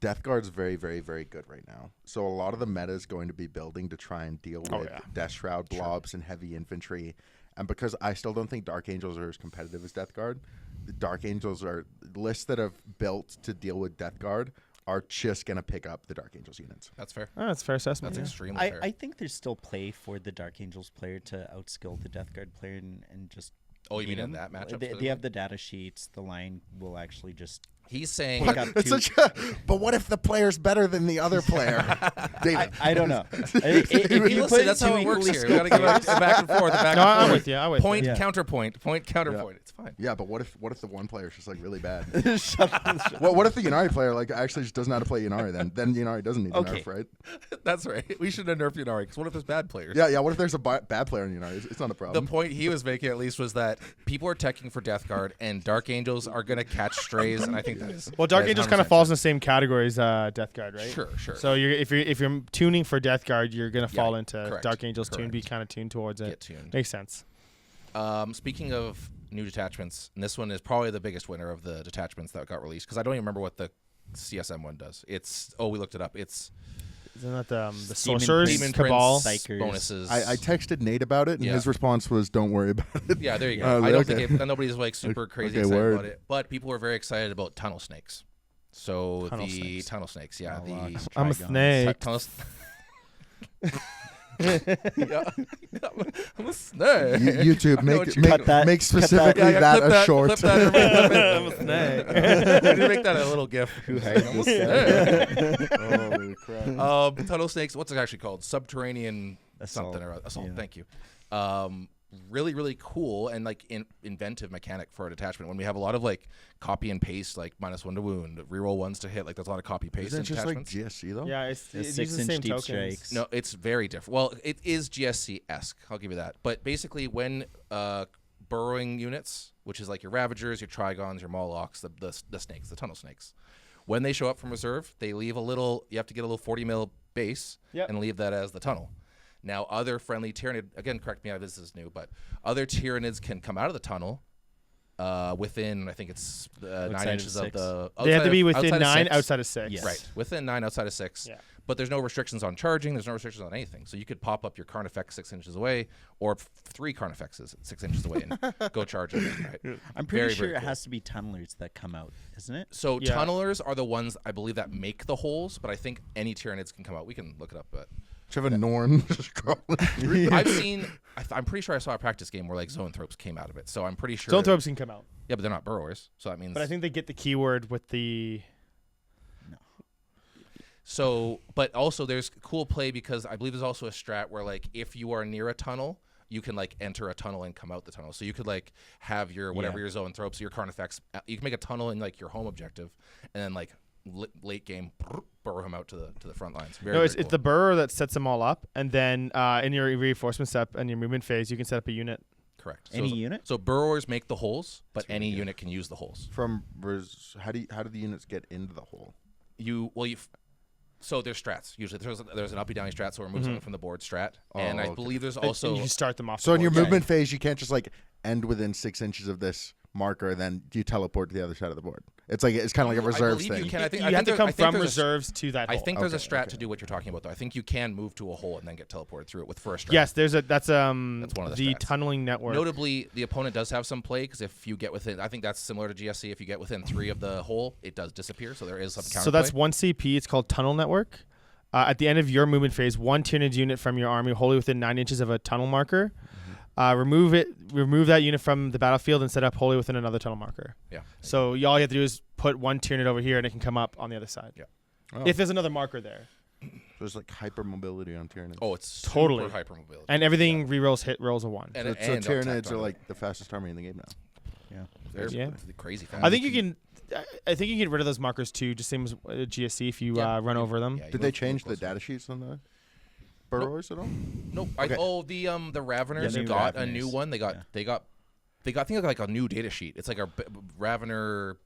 Death Guard's very, very, very good right now. So a lot of the meta is going to be building to try and deal with yeah. Death Shroud blobs and heavy infantry. And because I still don't think Dark Angels are as competitive as Death Guard, the Dark Angels are lists that have built to deal with Death Guard are just going to pick up the Dark Angels units. That's fair. Oh, that's a fair assessment. That's yeah. extremely fair. I think there's still play for the Dark Angels player to outskill the Death Guard player and just. Oh, you beat mean in him. that matchup? They have the data sheets. The line will actually just. He's saying Pick up It's two- such a, but what if the player's better than the other player? David. I don't know. If you Listen, put that's how two it works equally here. We skilled gotta go players- back and forth. Back No, and I'm forth. with you. I'm with Point you. counterpoint. Point counterpoint. It's fine. Yeah, but what if the one player's just like really bad? What if the Ynnari player like actually just doesn't know how to play Ynnari? Then Ynnari doesn't need to Okay. nerf, right? That's right. We should have nerfed Ynnari because what if there's bad players? Yeah. What if there's a bad player in Ynnari? It's not a The problem. point he was making, at least, was that people are teching for Death Guard, and Dark Angels are going to catch strays, and I think that is. Well, Dark that is Angels kind of 100% falls in the same category as Death Guard, right? Sure. So if you're tuning for Death Guard, you're gonna fall into correct, Dark Angels tune, correct. be kind of tuned towards it. Get tuned. Makes sense. Speaking of new detachments, and this one is probably the biggest winner of the detachments that got released because I don't even remember what the CSM one does. We looked it up. It's Isn't that the Demon sorcerers, Prince. Demon Cabal? Prince Psychers. bonuses. I texted Nate about it, and Yeah. his response was, "Don't worry about it." Yeah, there you go. Oh, I don't okay. think nobody's like super crazy Okay, excited word. about it, but people were very excited about tunnel snakes. So Tunnel the snakes. tunnel snakes, yeah, Warlocks, I'm a Trigons. snake. tunnel. Yeah, I'm a snake. YouTube, I know what make you're make, Cut that- make cut that. specifically Yeah, that clip a short. Clip that, I'm a snake. We need to make that a little gif. hired this Holy crap! Tunnel snakes. What's it actually called? Subterranean Assault. something or assault. Yeah. Thank you. Really, really cool and like inventive mechanic for a detachment. When we have a lot of like copy and paste, like -1 to wound, reroll 1s to hit. Like there's a lot of copy paste Isn't in it just like detachments. GSC though? Yeah, it The uses the 6-inch same deep tokens. strikes. No, it's very different. Well, it is GSC-esque. I'll give you that. But basically, when burrowing units, which is like your Ravagers, your Trigons, your Molochs, the snakes, the tunnel snakes, when they show up from reserve, they leave a little. You have to get a little 40 mil base Yep. and leave that as the tunnel. Now, other friendly Tyranid, again, correct me if this is new, but other Tyranids can come out of the tunnel within, I think it's 9 Outside of inches of 6. the. They have to be within outside of 9, 6. outside of 6. Yes. Right, within 9, outside of 6. Yeah. But there's no restrictions on charging. There's no restrictions on anything. So you could pop up your Carnifex 6 inches away, or 3 Carnifexes 6 inches away, and go charge it. Right? I'm pretty Very, sure very it cool. has to be tunnelers that come out, isn't it? So Yeah. tunnelers are the ones I believe that make the holes, but I think any Tyranids can come out. We can look it up, but Should have a Norn just crawling through. I've seen. I'm pretty sure I saw a practice game where like Zoanthropes came out of it. So I'm pretty sure. Zoanthropes can come out, Yeah, but they're not burrowers. So that means. but I think they get the keyword with the. So, but also there's cool play because I believe there's also a strat where like if you are near a tunnel, you can like enter a tunnel and come out the tunnel. So you could like have your whatever your Zoanthropes, your Carnifex. You can make a tunnel in like your home objective, and then like late game burrow him out to the front lines. Very, No, it's very the burrower that sets them all up, and then in your reinforcement step and your movement phase, you can set up a unit. correct. Any unit? So burrowers make the holes, but any unit can use the holes. How do the units get into the hole? So there's strats. Usually there's an uppy downy strat, so remove something from the board strat. Oh, and I okay. believe there's And also you can start them off. So the in your board. movement phase, you can't just like end within 6 inches of this marker, then you teleport to the other side of the board. It's like it's kind of like a reserves believe you thing. can. I think you I have think to there- come I think from there's a- reserves to that I hole. think there's a Okay, strat okay. to do what you're talking about, though. I think you can move to a hole and then get teleported through it with for a strat. Yes, that's one of the strats. tunneling network. Notably, the opponent does have some play because if you get within, I think that's similar to GSC. If you get within 3 of the hole, it does disappear. So there is some counterplay. So that's 1 CP. It's called tunnel network. At the end of your movement phase, 1 Tyranid unit from your army wholly within 9 inches of a tunnel marker. Remove that unit from the battlefield and set up wholly within another tunnel marker. Yeah. So all you have to do is put 1 Tyranid over here, and it can come up on the other side. Yeah. Oh. If there's another marker there, So there's like hypermobility on Tyranids. Oh, it's Totally. super hypermobility. and everything rerolls hit rolls a 1. And, so and Tyranids attack are like the fastest army in the game now. Yeah. They're Yeah. crazy. I think you can. I think you can get rid of those markers too, just same as GSC if you Yeah. run over them. Yeah, you Did move- they move change the closer. data sheets on the burrowers at all? Nope. Okay. The Raveners new got a Raveners. new one. They got I think like a new data sheet. It's like a Ravener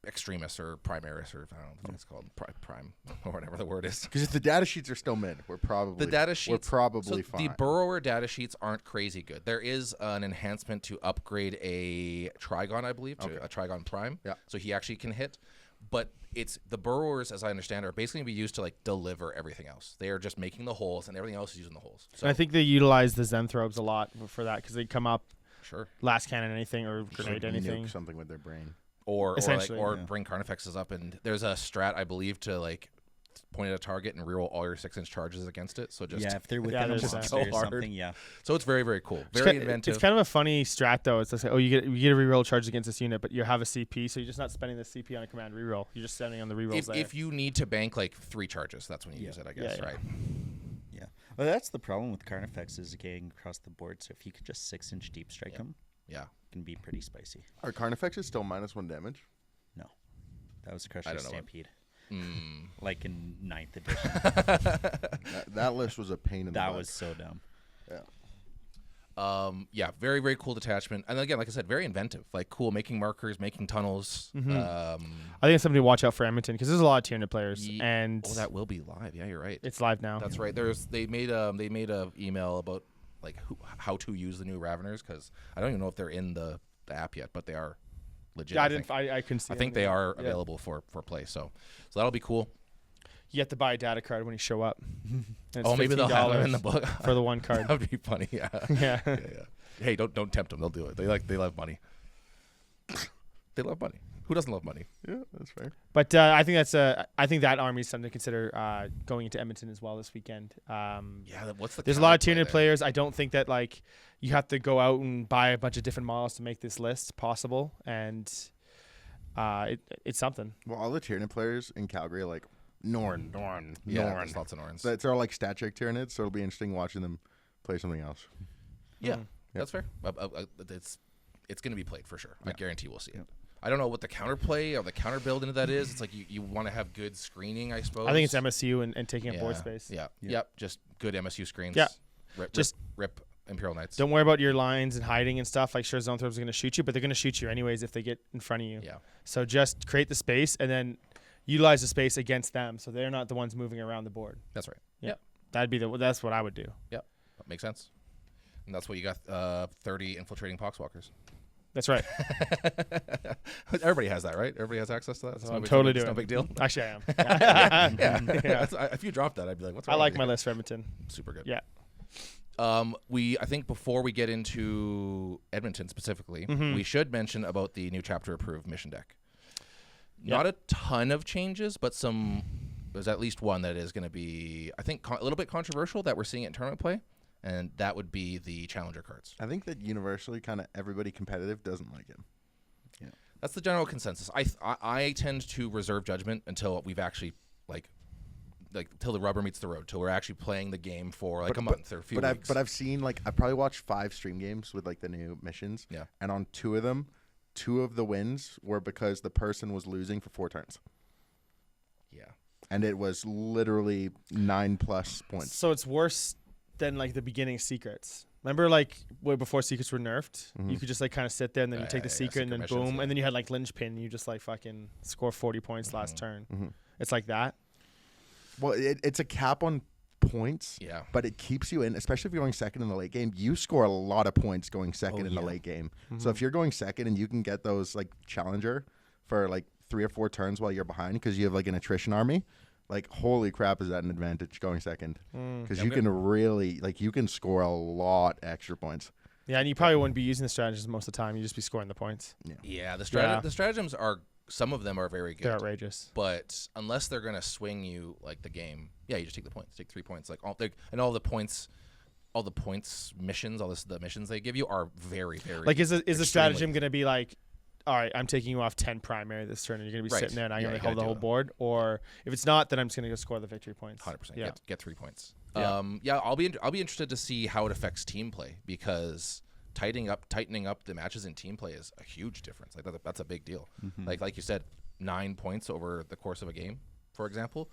Extremis or Primaris or I don't know what it's called, Prime or whatever the word is. Because if the data sheets are still mid, we're probably The data sheets, we're probably so fine. The burrower data sheets aren't crazy good. There is an enhancement to upgrade a Trigon, I believe, to a Trigon Prime. Yeah. So he actually can hit. But it's the burrowers, as I understand, are basically going to be used to like deliver everything else. They are just making the holes, and everything else is using the holes. So And I think they utilize the Zenthropes a lot for that because they come up sure. last cannon anything or grenade Nuke anything. something with their brain. Or Essentially, like, bring Carnifexes up, and there's a strat I believe to like point at a target and reroll all your 6-inch charges against it. So just If they're within Yeah, a there's monster that. or So hard. something, yeah. so it's very, very cool, It's very ki- inventive. It's kind of a funny strat though. It's like, you get a reroll charge against this unit, but you have a CP, so you're just not spending the CP on a command reroll. You're just spending on the rerolls there. if you need to bank like 3 charges, that's when you use it, I guess, Yeah, yeah. right? Yeah. Well, that's the problem with Carnifex is getting across the board. So if you could just 6-inch deep strike them, Yeah. it can be pretty spicy. Are Carnifexes still -1 damage? No. That was Crusher don't know what- Stampede. Mm. Like in 9th edition. That list was a pain in the That butt. was so dumb. Yeah, very, very cool detachment. And again, like I said, very inventive. Like cool, making markers, making tunnels. I think it's something to watch out for Edmonton because there's a lot of Tyranid players, and Oh, that will be live. Yeah, you're right. it's live now. That's right. They made a email about like how to use the new Raveners because I don't even know if they're in the app yet, but they are legit. Yeah, I think. I couldn't see. I think them. they are Yeah. available for play. So that'll be cool. You have to buy a data card when you show up. And it's Oh, maybe they'll have them in the $15 book for the 1 card. That would be funny. Yeah. Yeah. Yeah. Hey, don't tempt them. They'll do it. They love money. They love money. Who doesn't love money? Yeah, that's fair. But I think that army is something to consider going into Edmonton as well this weekend. Yeah. What's the? There's a lot of counterplay Tyranid there? players. I don't think that like you have to go out and buy a bunch of different models to make this list possible, and it's something. Well, all the Tyranid players in Calgary are like Norn. Yeah, there's lots of Norns. They're all like stat check Tyranids, so it'll be interesting watching them play something else. Yeah, that's fair. It's going to be played for sure. I guarantee we'll see it. I don't know what the counterplay or the counter build into that is. It's like you want to have good screening, I suppose. I think it's MSU and taking up board Yeah. space. Yeah. Yep. Just good MSU screens. Yeah. Just rip Imperial Knights. Don't worry about your lines and hiding and stuff. Like, sure, Zoanthropes are going to shoot you, but they're going to shoot you anyways if they get in front of you. Yeah. So just create the space and then utilize the space against them, so they're not the ones moving around the board. That's right. Yeah. That's what I would do. Yep. That makes sense. And that's what you got. 30 infiltrating poxwalkers. That's right. Everybody has that, right? Everybody has access to that. That's what I'm totally doing. No big deal. Actually, I am. Yeah. If you dropped that, I'd be like, what's I wrong like with my you? list for Edmonton. Super good. Yeah. I think before we get into Edmonton specifically, we should mention about the new chapter approved mission deck. Not a ton of changes, but there's at least one that is going to be, I think, a little bit controversial that we're seeing it in tournament play, and that would be the challenger cards. I think that universally, kind of everybody competitive doesn't like it. Yeah, that's the general consensus. I tend to reserve judgment until we've actually like till the rubber meets the road, till we're actually playing the game for like a month or a few weeks. But I've seen I've probably watched 5 stream games with like the new missions. Yeah, and on 2 of them, 2 of the wins were because the person was losing for 4 turns. Yeah. And it was literally 9+ points. So it's worse than like the beginning secrets. Remember like before secrets were nerfed? You could just like kind of sit there and then you take the secret and then secret boom. missions, And then you had like linchpin and you just like fucking score 40 points last turn. It's like that. Well, it's a cap on points. Yeah. But it keeps you in, especially if you're going second in the late game. You score a lot of points going second in the late game. So if you're going second and you can get those like challenger for like 3 or 4 turns while you're behind because you have like an attrition army, like holy crap, is that an advantage going second? Because you can really you can score a lot extra points. Yeah, and you probably wouldn't be using the stratagems most of the time. You just be scoring the points. Yeah, the stratagems are, some of them are very good. They're outrageous. But unless they're going to swing you like the game, you just take the points. Take 3 points. All the points missions, the missions they give you are very, very like is the stratagem going to be like, all right, I'm taking you off 10 primary this turn, and you're going to be sitting there, and I'm going to hold the whole board? Or if it's not, then I'm just going to go score the victory points. 100%. Yeah. Get 3 points. Yeah. I'll be interested to see how it affects team play, because tightening up the matches in team play is a huge difference. Like that's a big deal. Like you said, 9 points over the course of a game, for example.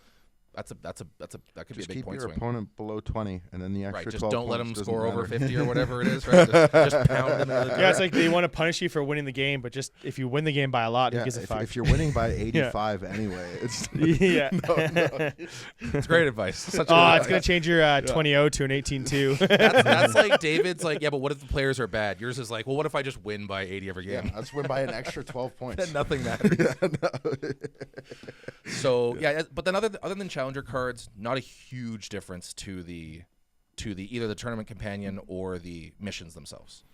That could be a big point swing. Just keep your opponent below 20, and then the extra 12 just don't let them points score doesn't over matter. 50 or whatever it is. Right? just pound them. Yeah, it's like they want to punish you for winning the game, but just if you win the game by a lot, who gives a fuck? If you're winning by 85 anyway, it's yeah. It's great advice. It's gonna change your 20-0 to an 18-2. That's like David's like, yeah, but what if the players are bad? Yours is like, well, what if I just win by 80 every game? yeah, let's win by an extra 12 points. Then nothing matters. So but then other than challenger cards, not a huge difference to the either the tournament companion or the missions themselves.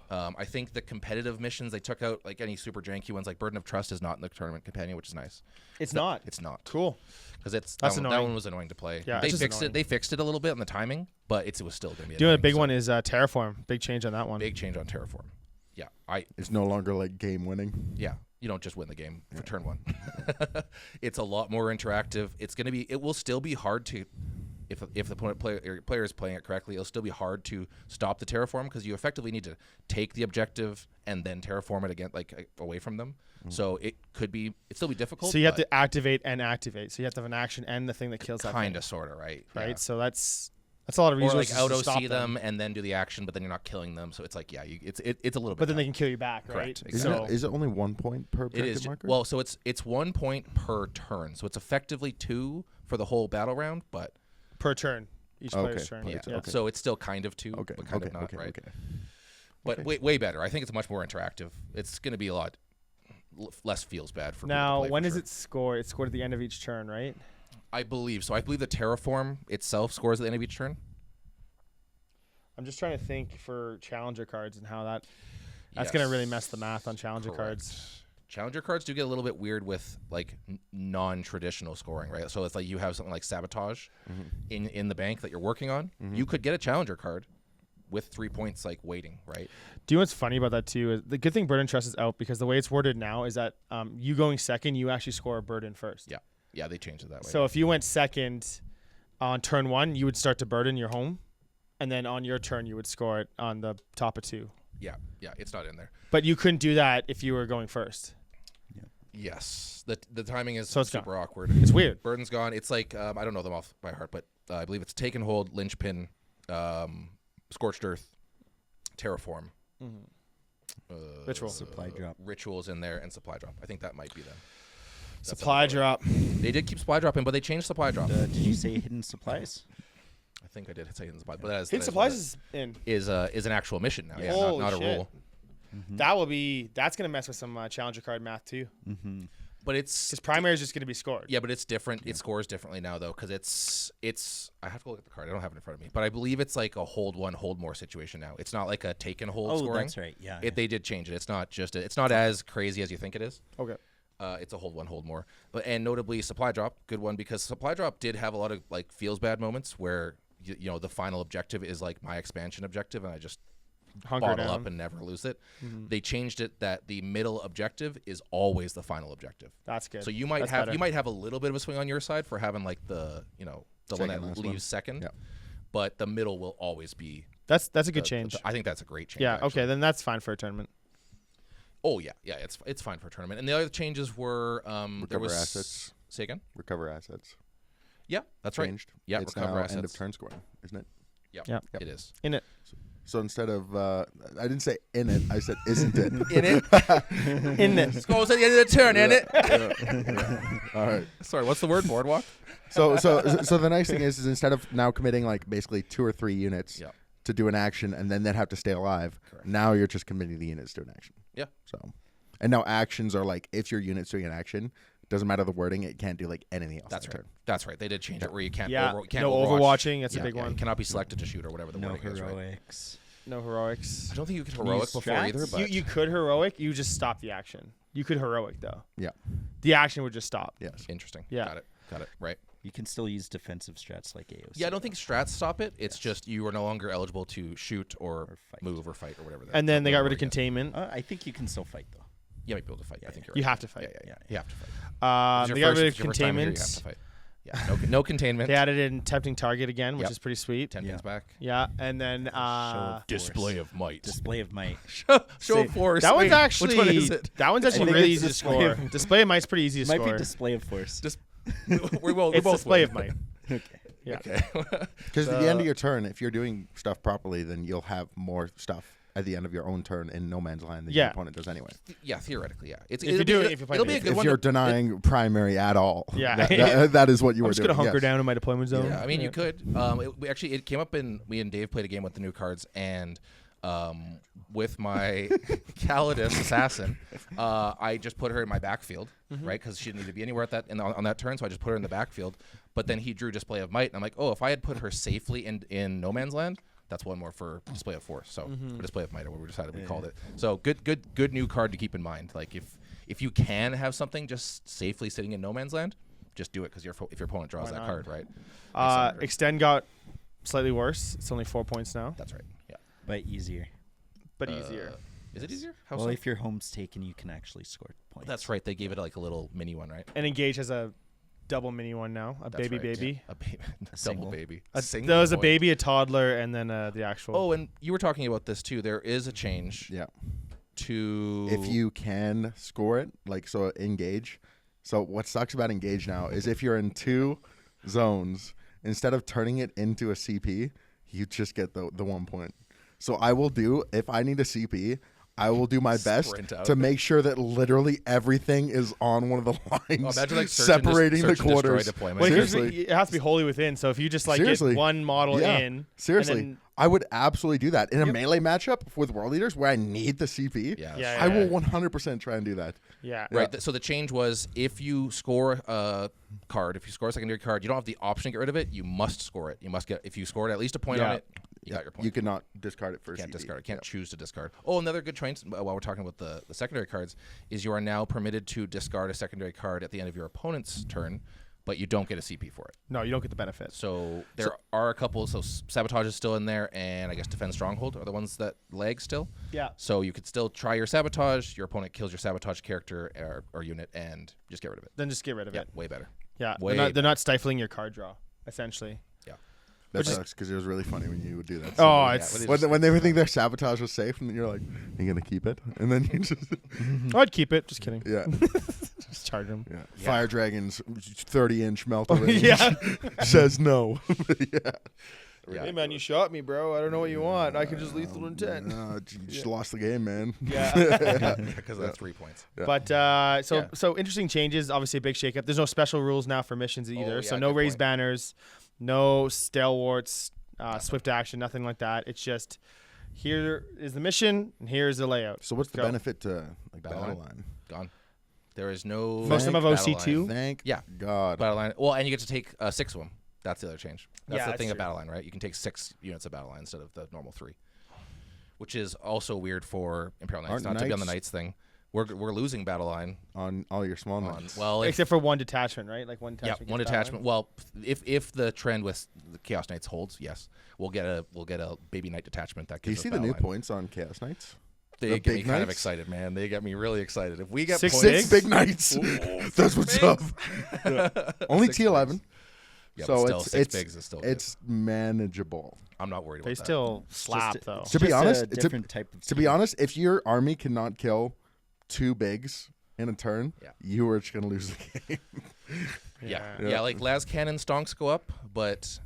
I think the competitive missions, they took out like any super janky ones, like Burden of Trust is not in the tournament companion, which is nice. It's not. It's not. Cool. Because That one was annoying to play. Yeah, they it's just fixed annoying. it. They fixed it a little bit in the timing, but it was still going to be. Doing a annoying, big so one is Terraform. Big change on that one. big change on Terraform. Yeah, It's no longer like game winning. Yeah, you don't just win the game for turn 1. It's a lot more interactive. It will still be hard to, if the player is playing it correctly, it'll still be hard to stop the terraform, because you effectively need to take the objective and then terraform it again, like away from them. So it'd still be difficult. So you have to activate and activate. So you have to have an action and the thing that kills that thing. kind of, sort of, right? Right. Yeah. So that's a lot of Or resources like to auto stop see them and then do the action, but then you're not killing them. So it's like, it's a little bit. But then they dumb. can kill you back, right? Correct. So Is it only 1 point per It objective is marker? well, so it's 1 point per turn. So it's effectively 2 for the whole battle round, but per turn, each player's turn. yeah. Okay. So it's still kind of 2, okay, but kind okay, of not, okay, right? okay. But way better. I think it's much more interactive. It's going to be a lot less feels bad for Now, people to play, when for does sure. it score? It's scored at the end of each turn, right? I believe so. I believe the terraform itself scores at the end of each turn. I'm just trying to think for challenger cards and how that's going to really mess the math on challenger cards. Challenger cards do get a little bit weird with like non-traditional scoring, right? So it's like you have something like sabotage in the bank that you're working on. You could get a challenger card with 3 points like waiting, right? Do you know what's funny about that too? Is the good thing Burden Trust is out, because the way it's worded now is that you going second, you actually score a burden first. Yeah, they changed it that way. So if you went second on turn 1, you would start to burden your home, and then on your turn you would score it on the top of 2. yeah, it's not in there. But you couldn't do that if you were going first. Yes, the timing is So it's super gone. awkward. It's weird. Burden's gone. It's like I don't know them off by heart, but I believe it's Take and Hold, Linchpin, Scorched Earth, Terraform, Ritual. Supply drop. Rituals in there, and Supply Drop. I think that might be them. That's Supply about drop. it. They did keep Supply Drop in, but they changed Supply Drop. Did you say hidden supplies? I think I did say Hidden Supply, but that is Hidden Supplies is in. is an actual mission now. Yeah, Holy not a shit. rule. That's gonna mess with some challenger card math too. But it's Because primary is just gonna be scored. yeah, but it's different. It scores differently now though, because it's. I have to look at the card. I don't have it in front of me, but I believe it's like a hold one, hold more situation now. It's not like a take and hold scoring. That's right. Yeah. They did change it. It's not just. It's not as crazy as you think it is. Okay. It's a hold one, hold more. And notably, supply drop, good one, because supply drop did have a lot of like feels bad moments where you know the final objective is like my expansion objective, and I just Hunker bottle down. up and never lose it. They changed it that the middle objective is always the final objective. That's good. So you might That's have better. a little bit of a swing on your side for having like the one that last leaves one. second, Yeah. but the middle will always be. That's a good change. I think that's a great change. Yeah. actually. Okay. Then that's fine for a tournament. Oh yeah, it's fine for a tournament. And the other changes were there Recover was assets. Say again. Recover assets. Yeah, that's Changed. right. Yeah, It's recover now assets. end of turn scoring, isn't it? Yeah, Yeah. it is. In it. So instead of, I didn't say in it, I said isn't it. In it. In it. Goes at the end of the turn, in it. All right. Sorry, what's the word? Boardwalk. So the nice thing is instead of now committing like basically 2 or 3 units Yeah. to do an action and then they'd have to stay alive, now you're just committing the units to an action. Yeah. So, and now actions are like if your unit's doing an action, doesn't matter the wording, it can't do like anything else. That's on right. turn. That's right. They did change it where you can't. Yeah. Can't No overwatch. overwatching. That's a big Yeah, one. you cannot be selected to shoot or whatever the No wording is. Right? heroics. No heroics. I don't think you could you heroic use before strats? either. But You could heroic. You just stop the action. You could heroic though. Yeah. The action would just stop. Yes. interesting. Yeah. Got it. Right. You can still use defensive strats like AOC. Yeah, I don't think strats stop it. It's just you are no longer eligible to shoot or fight. move or fight or whatever. And then they got rid of wording is. containment. I think you can still fight though. You might be able to fight. I think you're You right. have to fight. Yeah. You have to fight. It's your They got first- rid it's of your first time here, you have containment. to fight. Yeah. No containment. They added in tempting target again, which Yep. is pretty sweet. 10 pins back. Yeah, and then Display of might. Display of might. Show of force. that one's Wait, actually which one is it? that one's actually think really it's easy to display score. of- Display of might's pretty easy to Might score. be display of force. we will. It's display of might. Okay. Yeah. Okay. Because at the end of your turn, if you're doing stuff properly, then you'll have more stuff at the end of your own turn in no man's land than your Yeah. opponent does anyway. Yeah, theoretically, yeah. It's If you it'll do be- it- if you're it'll playing be a it. good If one. you're to- denying primary at all, Yeah. that is what you I'm were just doing. gonna hunker yes. down in my deployment zone. Yeah, I mean, you could. It came up in me and Dave played a game with the new cards, and with my Calidus assassin, I just put her in my backfield, right? Because she didn't need to be anywhere at that on that turn, so I just put her in the backfield. But then he drew Display of Might, and I'm like, oh, if I had put her safely in No Man's Land, that's one more for Display of Force. So or Display of Might, or what we decided we called it. So good new card to keep in mind. Like if you can have something just safely sitting in No Man's Land, just do it because if your opponent draws that not? card, right? Extend got slightly worse. It's only 4 points now, That's right. Yeah. But easier. but easier. Is it easier? How Well, so? if your home's taken, you can actually score points. That's right. They gave it like a little mini one, right? And Engage has a double mini one now. A That's baby right, baby. yeah. A baby. Double single. baby. There was a boy. baby, a toddler, and then the actual. Oh, and you were talking about this too. There is a change Yeah. to If you can score it, like so engage. So what sucks about engage now is if you're in 2 zones, instead of turning it into a CP, you just get the 1 point. So I will do, if I need a CP, I will do my best Sprint out. to make sure that literally everything is on one of the lines, imagine like search and separating search the and destroy quarters. deployment. Well, Seriously. it has to be wholly within. So if you just like Seriously. get one model Yeah. in, Seriously, and then, I would absolutely do that in a melee matchup with world leaders where I need the CP. Yeah. Yeah, I will 100% try and do that. yeah, Right. So the change was if you score a card, if you score a secondary card, you don't have the option to get rid of it. You must score it. You must get if you scored at least a point on it. You got your point. You cannot discard it for a Can't CP. discard it. Can't choose to discard. Oh, another good change while we're talking about the secondary cards is you are now permitted to discard a secondary card at the end of your opponent's turn, but you don't get a CP for it. no, you don't get the benefit. So there are a couple. So Sabotage is still in there, and I guess Defend Stronghold are the ones that lag still. Yeah. So you could still try your Sabotage. Your opponent kills your Sabotage character or unit, and just get rid of it. Then just get rid of Yeah, it. way better. Yeah, Way they're not stifling your card draw, essentially. Yeah. That sucks because it was really funny when you would do that. Oh, yeah, it's. when they would think their sabotage was safe, and you're like, "Are you gonna keep it?" And then you just, I'd keep it. Just kidding. yeah, Just charge them. yeah. Fire Dragon's 30-inch melt range Yeah. says no. Yeah. Yeah. Hey man, you shot me, bro. I don't know what you want. I can just lethal intent. You just lost the game, man. Yeah. Because that's 3 points. Yeah. But Yeah. so interesting changes. Obviously, a big shakeup. There's no special rules now for missions either. yeah, So no good raised point. banners, no stalwarts, swift action, nothing like that. It's just here is the mission, and here's the layout. So what's the Go. benefit to like Battle battle line. line? Gone. There is no. Most of them have battle OC2. line. Thank Yeah. God. Battle line. Well, and you get to take 6 of them. That's the other change. That's Yeah, the that's thing of true. battle line, right? You can take 6 units of battle line instead of the normal 3, which is also weird for Imperial Knights. Aren't Not to be on the Knights- Knights thing. We're losing battle line On all your small on. knights. Well, if, Except for one detachment, right? Like one yeah, detachment. one gets battle detachment. Well, if the trend with the Chaos Knights holds, yes, we'll get a baby knight detachment that Do you gives see us the battle new line. points on Chaos Knights? They the get me big kind of knights? excited, man. They get me really excited. If we get Six points, bigs? Big knights. That's what's up. Only 6 T11. bigs. Yeah, So but still, it's 6 bigs is still good. it's manageable. I'm not worried They about that. still slap Just- though. it's To be just honest, a it's a- different type of To be scheme. honest, if your army cannot kill 2 bigs in a turn, Yeah. you are just gonna lose the game. Yeah. Like las cannon stonks go up, but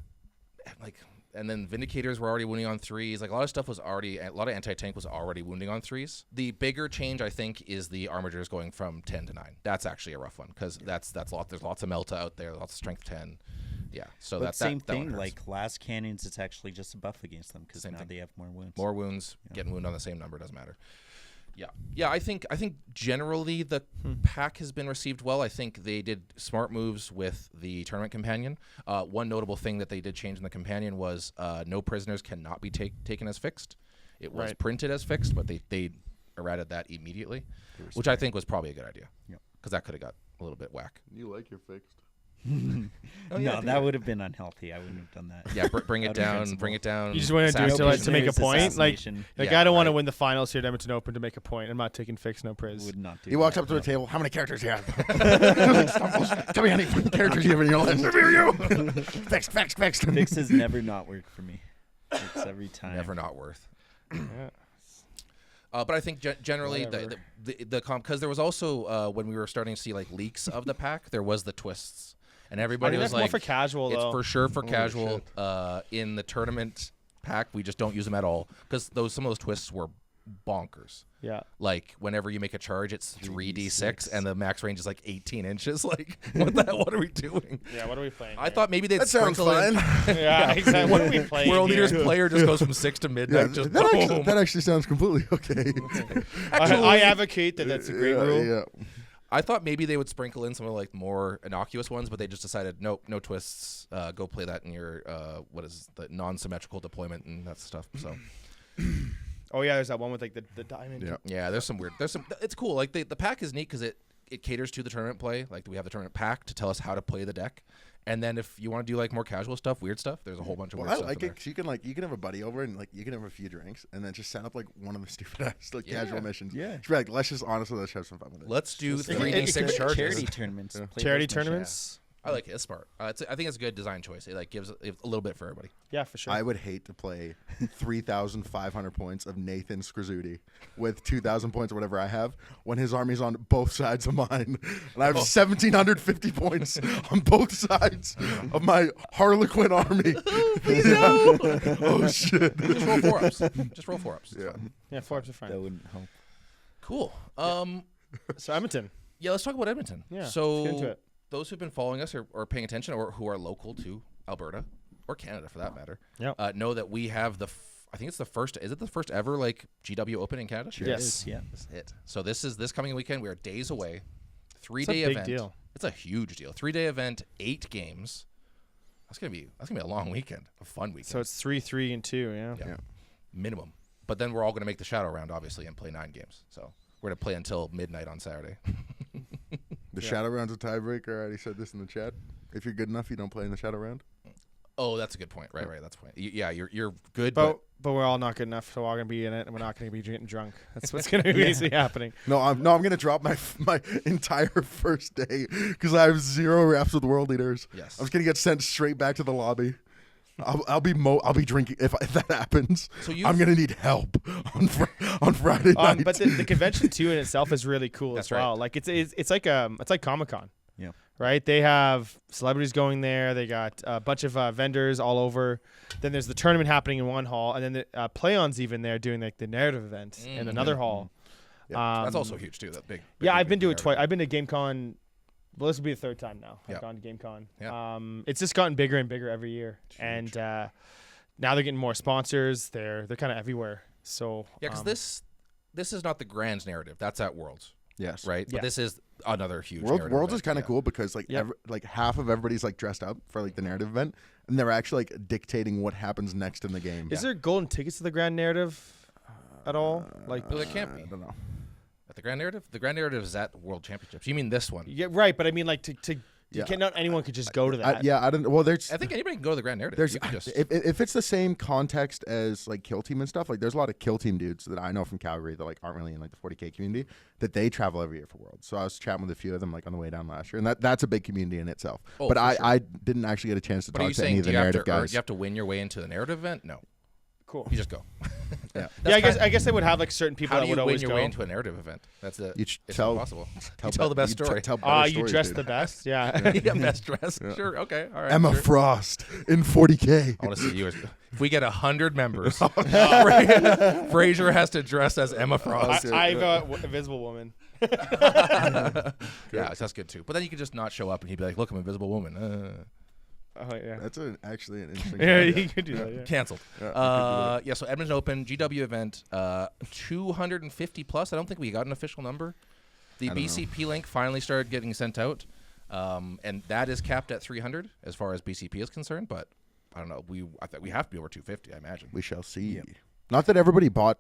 like, and then vindicators were already wounding on 3s. Like a lot of stuff was already, a lot of anti-tank was already wounding on 3s. The bigger change, I think, is the armigers going from 10 to 9. That's actually a rough one because that's a lot. There's lots of melta out there, lots of strength 10. Yeah, so But that same that one thing, hurts. like last cannons, it's actually just a buff against them because Same now thing. they have more wounds. More wounds, getting wounded on the same number doesn't matter. Yeah. I think generally the pack has been received well. I think they did smart moves with the tournament companion. One notable thing that they did change in the companion was no prisoners cannot be taken as fixed. It was Right. printed as fixed, but they errated that immediately, which I think was probably a good idea. Yep. Because that could have got a little bit whack. You like your fixed. No, that would have been unhealthy. I wouldn't have done that. Yeah, bring it That'd be down. sensible. Bring it down. You just want to do it assassination. to make a Prisoner's point. Like assassination. Yeah, I don't want to right. win the finals here at Edmonton Open to make a point. I'm not taking fixed, no priz. Would not do He walks that. up to the table. How many characters do you have? Tell me how many characters you have in your list. you. Fixed. Fixes never not work for me. It's every time. Never not worth. Yeah. But I think generally Whatever. the comp, because there was also when we were starting to see like leaks of the pack, there was the twists, and everybody think was that's more like, for casual, it's though. for sure for Holy casual. In the tournament pack, we just don't use them at all because some of those twists were bonkers. Yeah. Like whenever you make a charge, it's 3d6, and the max range is like 18 inches. Like what are we doing? Yeah. What are we playing? I thought maybe they'd That sounds sprinkle in. fun. Yeah. Exactly. What are we playing? World here? Leaders player just goes from 6 to midnight. Yeah, just that, boom. actually sounds completely okay. I advocate that. That's a great rule. Yeah. I thought maybe they would sprinkle in some of like more innocuous ones, but they just decided nope, no twists. Go play that in your what is the non-symmetrical deployment and that stuff. So Oh yeah, there's that one with like the diamond. Yeah. yeah, there's some. It's cool. Like the pack is neat because it caters to the tournament play. Like we have the tournament pack to tell us how to play the deck. And then if you want to do like more casual stuff, weird stuff, there's a whole bunch of Well, weird I stuff. like in it 'cause you can have a buddy over and like you can have a few drinks and then just set up like one of the stupid ass like Yeah. casual missions. Yeah. Just be like, let's just have some fun with it. Let's do Just 3d6 charges. Charity tournaments. Yeah. play Charity those missions. tournaments. I like it. It's smart. I think it's a good design choice. It like gives a little bit for everybody. Yeah, for sure. I would hate to play 3,500 points of Nathan Skrzudi with 2,000 points or whatever I have when his army's on both sides of mine. And I have 1,750 points on both sides of my Harlequin army. Oh, shit. Just roll 4-ups. Just roll 4-ups. Yeah. yeah, Forbes are fine. That wouldn't help. Cool. So Edmonton. Yeah, let's talk about Edmonton. Yeah, So let's get into it. those who've been following us or paying attention or who are local to Alberta or Canada for that matter, Yep. know that we have I think it's the first. Is it the first ever like GW Open in Canada? Sure Yes. is, yeah. This is it. So this coming weekend. We are days away. 3-day It's a big event. deal. It's a huge deal. 3-day event, 8 games. That's gonna be a long weekend, a fun weekend. So it's 3, 3, and 2. Yeah. Yeah. Minimum. But then we're all gonna make the shadow round obviously and play 9 games. So we're gonna play until midnight on Saturday. The shadow round's a tiebreaker. I already said this in the chat. If you're good enough, you don't play in the shadow round. Oh, that's a good point. Right. That's a point. Yeah, you're good, But we're all not good enough, so we're all gonna be in it, and we're not gonna be getting drunk. That's what's gonna be basically happening. No, I'm gonna drop my entire first day because I have 0 reps with world leaders. Yes. I'm just gonna get sent straight back to the lobby. I'll be drinking if that happens. So I'm gonna need help on Friday night. But the convention too in itself is really cool That's as well. right. Like it's like Comic-Con. Yeah. Right? They have celebrities going there. They got a bunch of vendors all over. Then there's the tournament happening in one hall, and then the Play-On's even there doing like the narrative event in another hall. that's also huge too. That big. Yeah, I've been to big it twice. I've been to GameCon. Well, this will be the 3rd time now. I've Yeah. gone to GameCon. Yeah. It's just gotten bigger and bigger every year, and now they're getting more sponsors. They're kind of everywhere. So Yeah, because this is not the grand narrative. That's at Worlds, Yes. right? Yeah. But this is another huge Worlds narrative is event, kind of yeah. cool because like Yep. like half of everybody's like dressed up for like the narrative event, and they're actually like dictating what happens next in the game. is there golden tickets to the grand narrative at all? Like, Well, there can't be. I don't know. At the grand narrative? The grand narrative is at World Championships. You mean this one? yeah, right. But I mean, like, to Yeah. you can't, not anyone could just go to that. I don't. Well, there's I think anybody can go to the grand narrative. there's You can just, if it's the same context as like kill team and stuff, like there's a lot of kill team dudes that I know from Calgary that like aren't really in like the 40K community that they travel every year for Worlds. So I was chatting with a few of them like on the way down last year, and that's a big community in itself. Oh, but for I sure. I didn't actually get a chance to but are talk you to any saying of the do you have narrative to earn, guys. you have to win your way into the narrative event? No. Cool. You just go. Yeah. Yeah, I guess they would have like certain people How that do you would win always your go. way into a narrative event? That's the You it's tell- impossible. You tell the best story. Tell better You stories, dress dude. the best. Yeah. Yeah, best dress. Sure. Okay. All right. Emma sure. Frost in 40K. I want to see you. If we get 100 members, Fraser has to dress as Emma Frost. I've Invisible Woman. Yeah, that's good too. But then you could just not show up and he'd be like, "Look, I'm Invisible Woman." Oh yeah. That's actually an interesting. Yeah, idea. you could do that. Yeah. Canceled. Yeah. So Edmonton Open GW event, 250 plus. I don't think we got an official number. The I don't know. BCP link finally started getting sent out, and that is capped at 300 as far as BCP is concerned. But I don't know. I think we have to be over 250. I imagine. We shall see. Not that everybody bought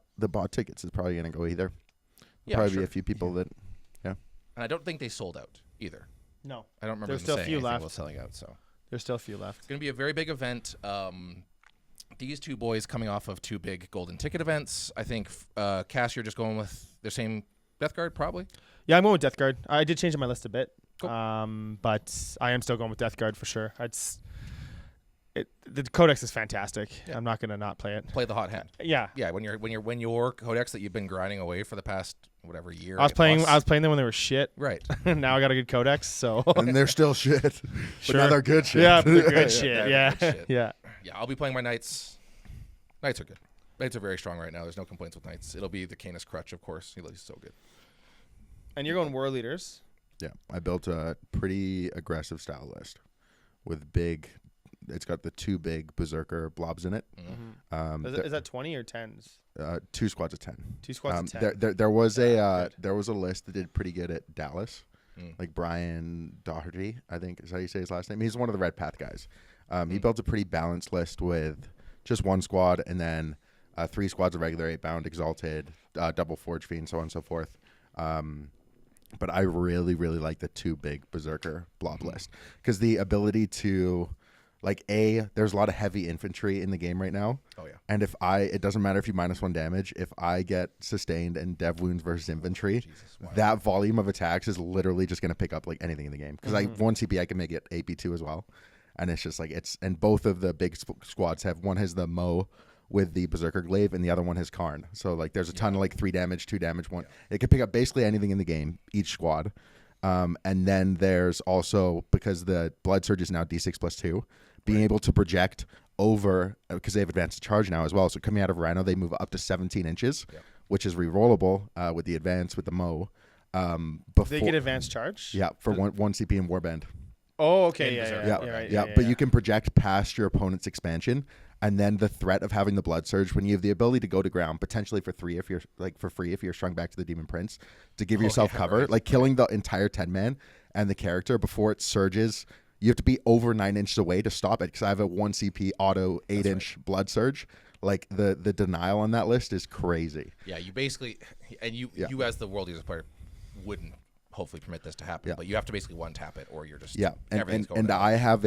tickets is probably going to go either. Yeah, Probably be sure. a few people that. And I don't think they sold out either. No, I don't remember There's them still a saying few anything left. about selling out. So there's still a few left. it's going to be a very big event. These two boys coming off of two big golden ticket events. I think Cass, you're just going with the same Death Guard, probably. Yeah, I'm going with Death Guard. I did change my list a bit, Cool. but I am still going with Death Guard for sure. The Codex is fantastic. Yeah. I'm not gonna not play it. Play the hot hand. Yeah, Yeah, when your codex that you've been grinding away for the past whatever year. I was playing plus. them when they were shit. Right. Now I got a good Codex, so and they're still shit. But Sure. now they're good shit. yeah, they're good Yeah, shit. they're Yeah, good shit. yeah. Yeah, I'll be playing my knights. Knights are good. Knights are very strong right now. There's no complaints with knights. It'll be the Canis Crutch, of course. He's so good. And you're going War Leaders. Yeah, I built a pretty aggressive style list with big. It's got the two big berserker blobs in it. Is that 20 or 10s? 2 squads of 10. 2 squads of 10. There was a good. there was a list that did pretty good at Dallas, Mm. like Brian Doherty, I think is how you say his last name. He's one of the Red Path guys. He built a pretty balanced list with just one squad and then 3 squads of regular 8-bound exalted, double forge fiend, so on and so forth. But I really like the 2 big berserker blob list because the ability to there's a lot of heavy infantry in the game right now. Oh yeah. And it doesn't matter if you -1 damage. If I get sustained and dev wounds versus infantry, wow. that volume of attacks is literally just going to pick up like anything in the game. Because one CP I can make it AP2 as well, and it's just like and both of the big squads have one has the Mo with the Berserker Glaive and the other one has Karn. So like there's a ton of like 3 damage, 2 damage, 1. It can pick up basically anything in the game, each squad. And then there's also, because the Blood Surge is now D6+2, being able to project over, because they have advanced charge now as well. So coming out of Rhino, they move up to 17 inches, which is rerollable with the advance with the Mo. They get advanced charge? Yeah, for one CP and Warband. Oh, okay. In Yeah, Berserk. yeah. But you can project past your opponent's expansion, and then the threat of having the Blood Surge, when you have the ability to go to ground, potentially for free if you're strung back to the Demon Prince, to give yourself cover, like killing the entire 10-man and the character before it surges. You have to be over 9 inches away to stop it, because I have a 1 CP auto 8-inch Blood Surge. Like the denial on that list is crazy. Yeah, you basically, and you as the World Users player wouldn't hopefully permit this to happen, but you have to basically one-tap it or you're just everything's going down. I have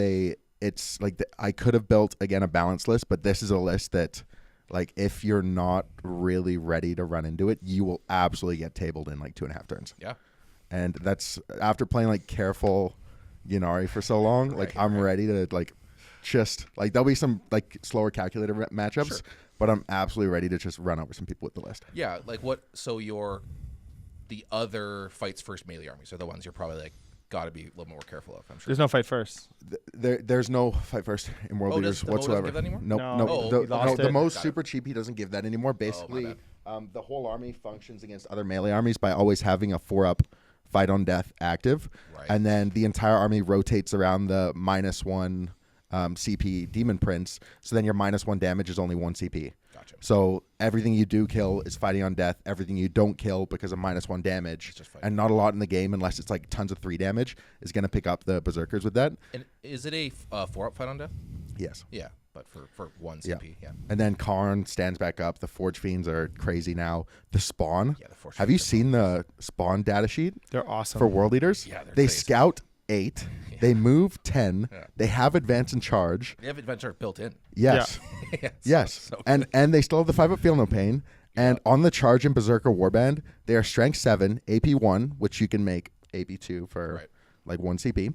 it's like I could have built again a balanced list, but this is a list that, like, if you're not really ready to run into it, you will absolutely get tabled in like 2.5 turns. Yeah. And that's after playing like careful Ynnari for so long. Like I'm ready to just there'll be some like slower calculator matchups, but I'm absolutely ready to just run over some people with the list. Yeah, like so the other fights first melee armies are the ones you're probably got to be a little more careful of, I'm sure. There's no fight first. There's no fight first in World Leaders the Mo doesn't whatsoever. give that anymore? No. he lost The it. most Got super cheap, he doesn't give that anymore. Basically, bad. the whole army functions against other melee armies by always having a 4-up fight on death active, Right. and then the entire army rotates around the -1 CP Demon Prince. So then your -1 damage is only 1 CP. Gotcha. So everything you do kill is fighting on death. Everything you don't kill because of -1 damage, just fighting. and not a lot in the game unless it's like tons of 3 damage, is going to pick up the Berserkers with that. And is it a 4-up fight on death? Yes. Yeah, but for 1 CP. Yeah. And then Karn stands back up. The Forge Fiends are crazy now. The Spawn. Yeah, the Forge Have you Fiends are seen the Spawn data sheet They're awesome. for World Leaders? Yeah, they're they crazy. scout 8. Yeah. They move 10. Yeah. They have advance and charge. They have adventure built in. Yes. Yeah, Yes. so and they still have the 5-up Feel No Pain. And on the Charge and Berserker Warband, they are Strength 7, AP 1, which you can make AP 2 for Right. like 1 CP.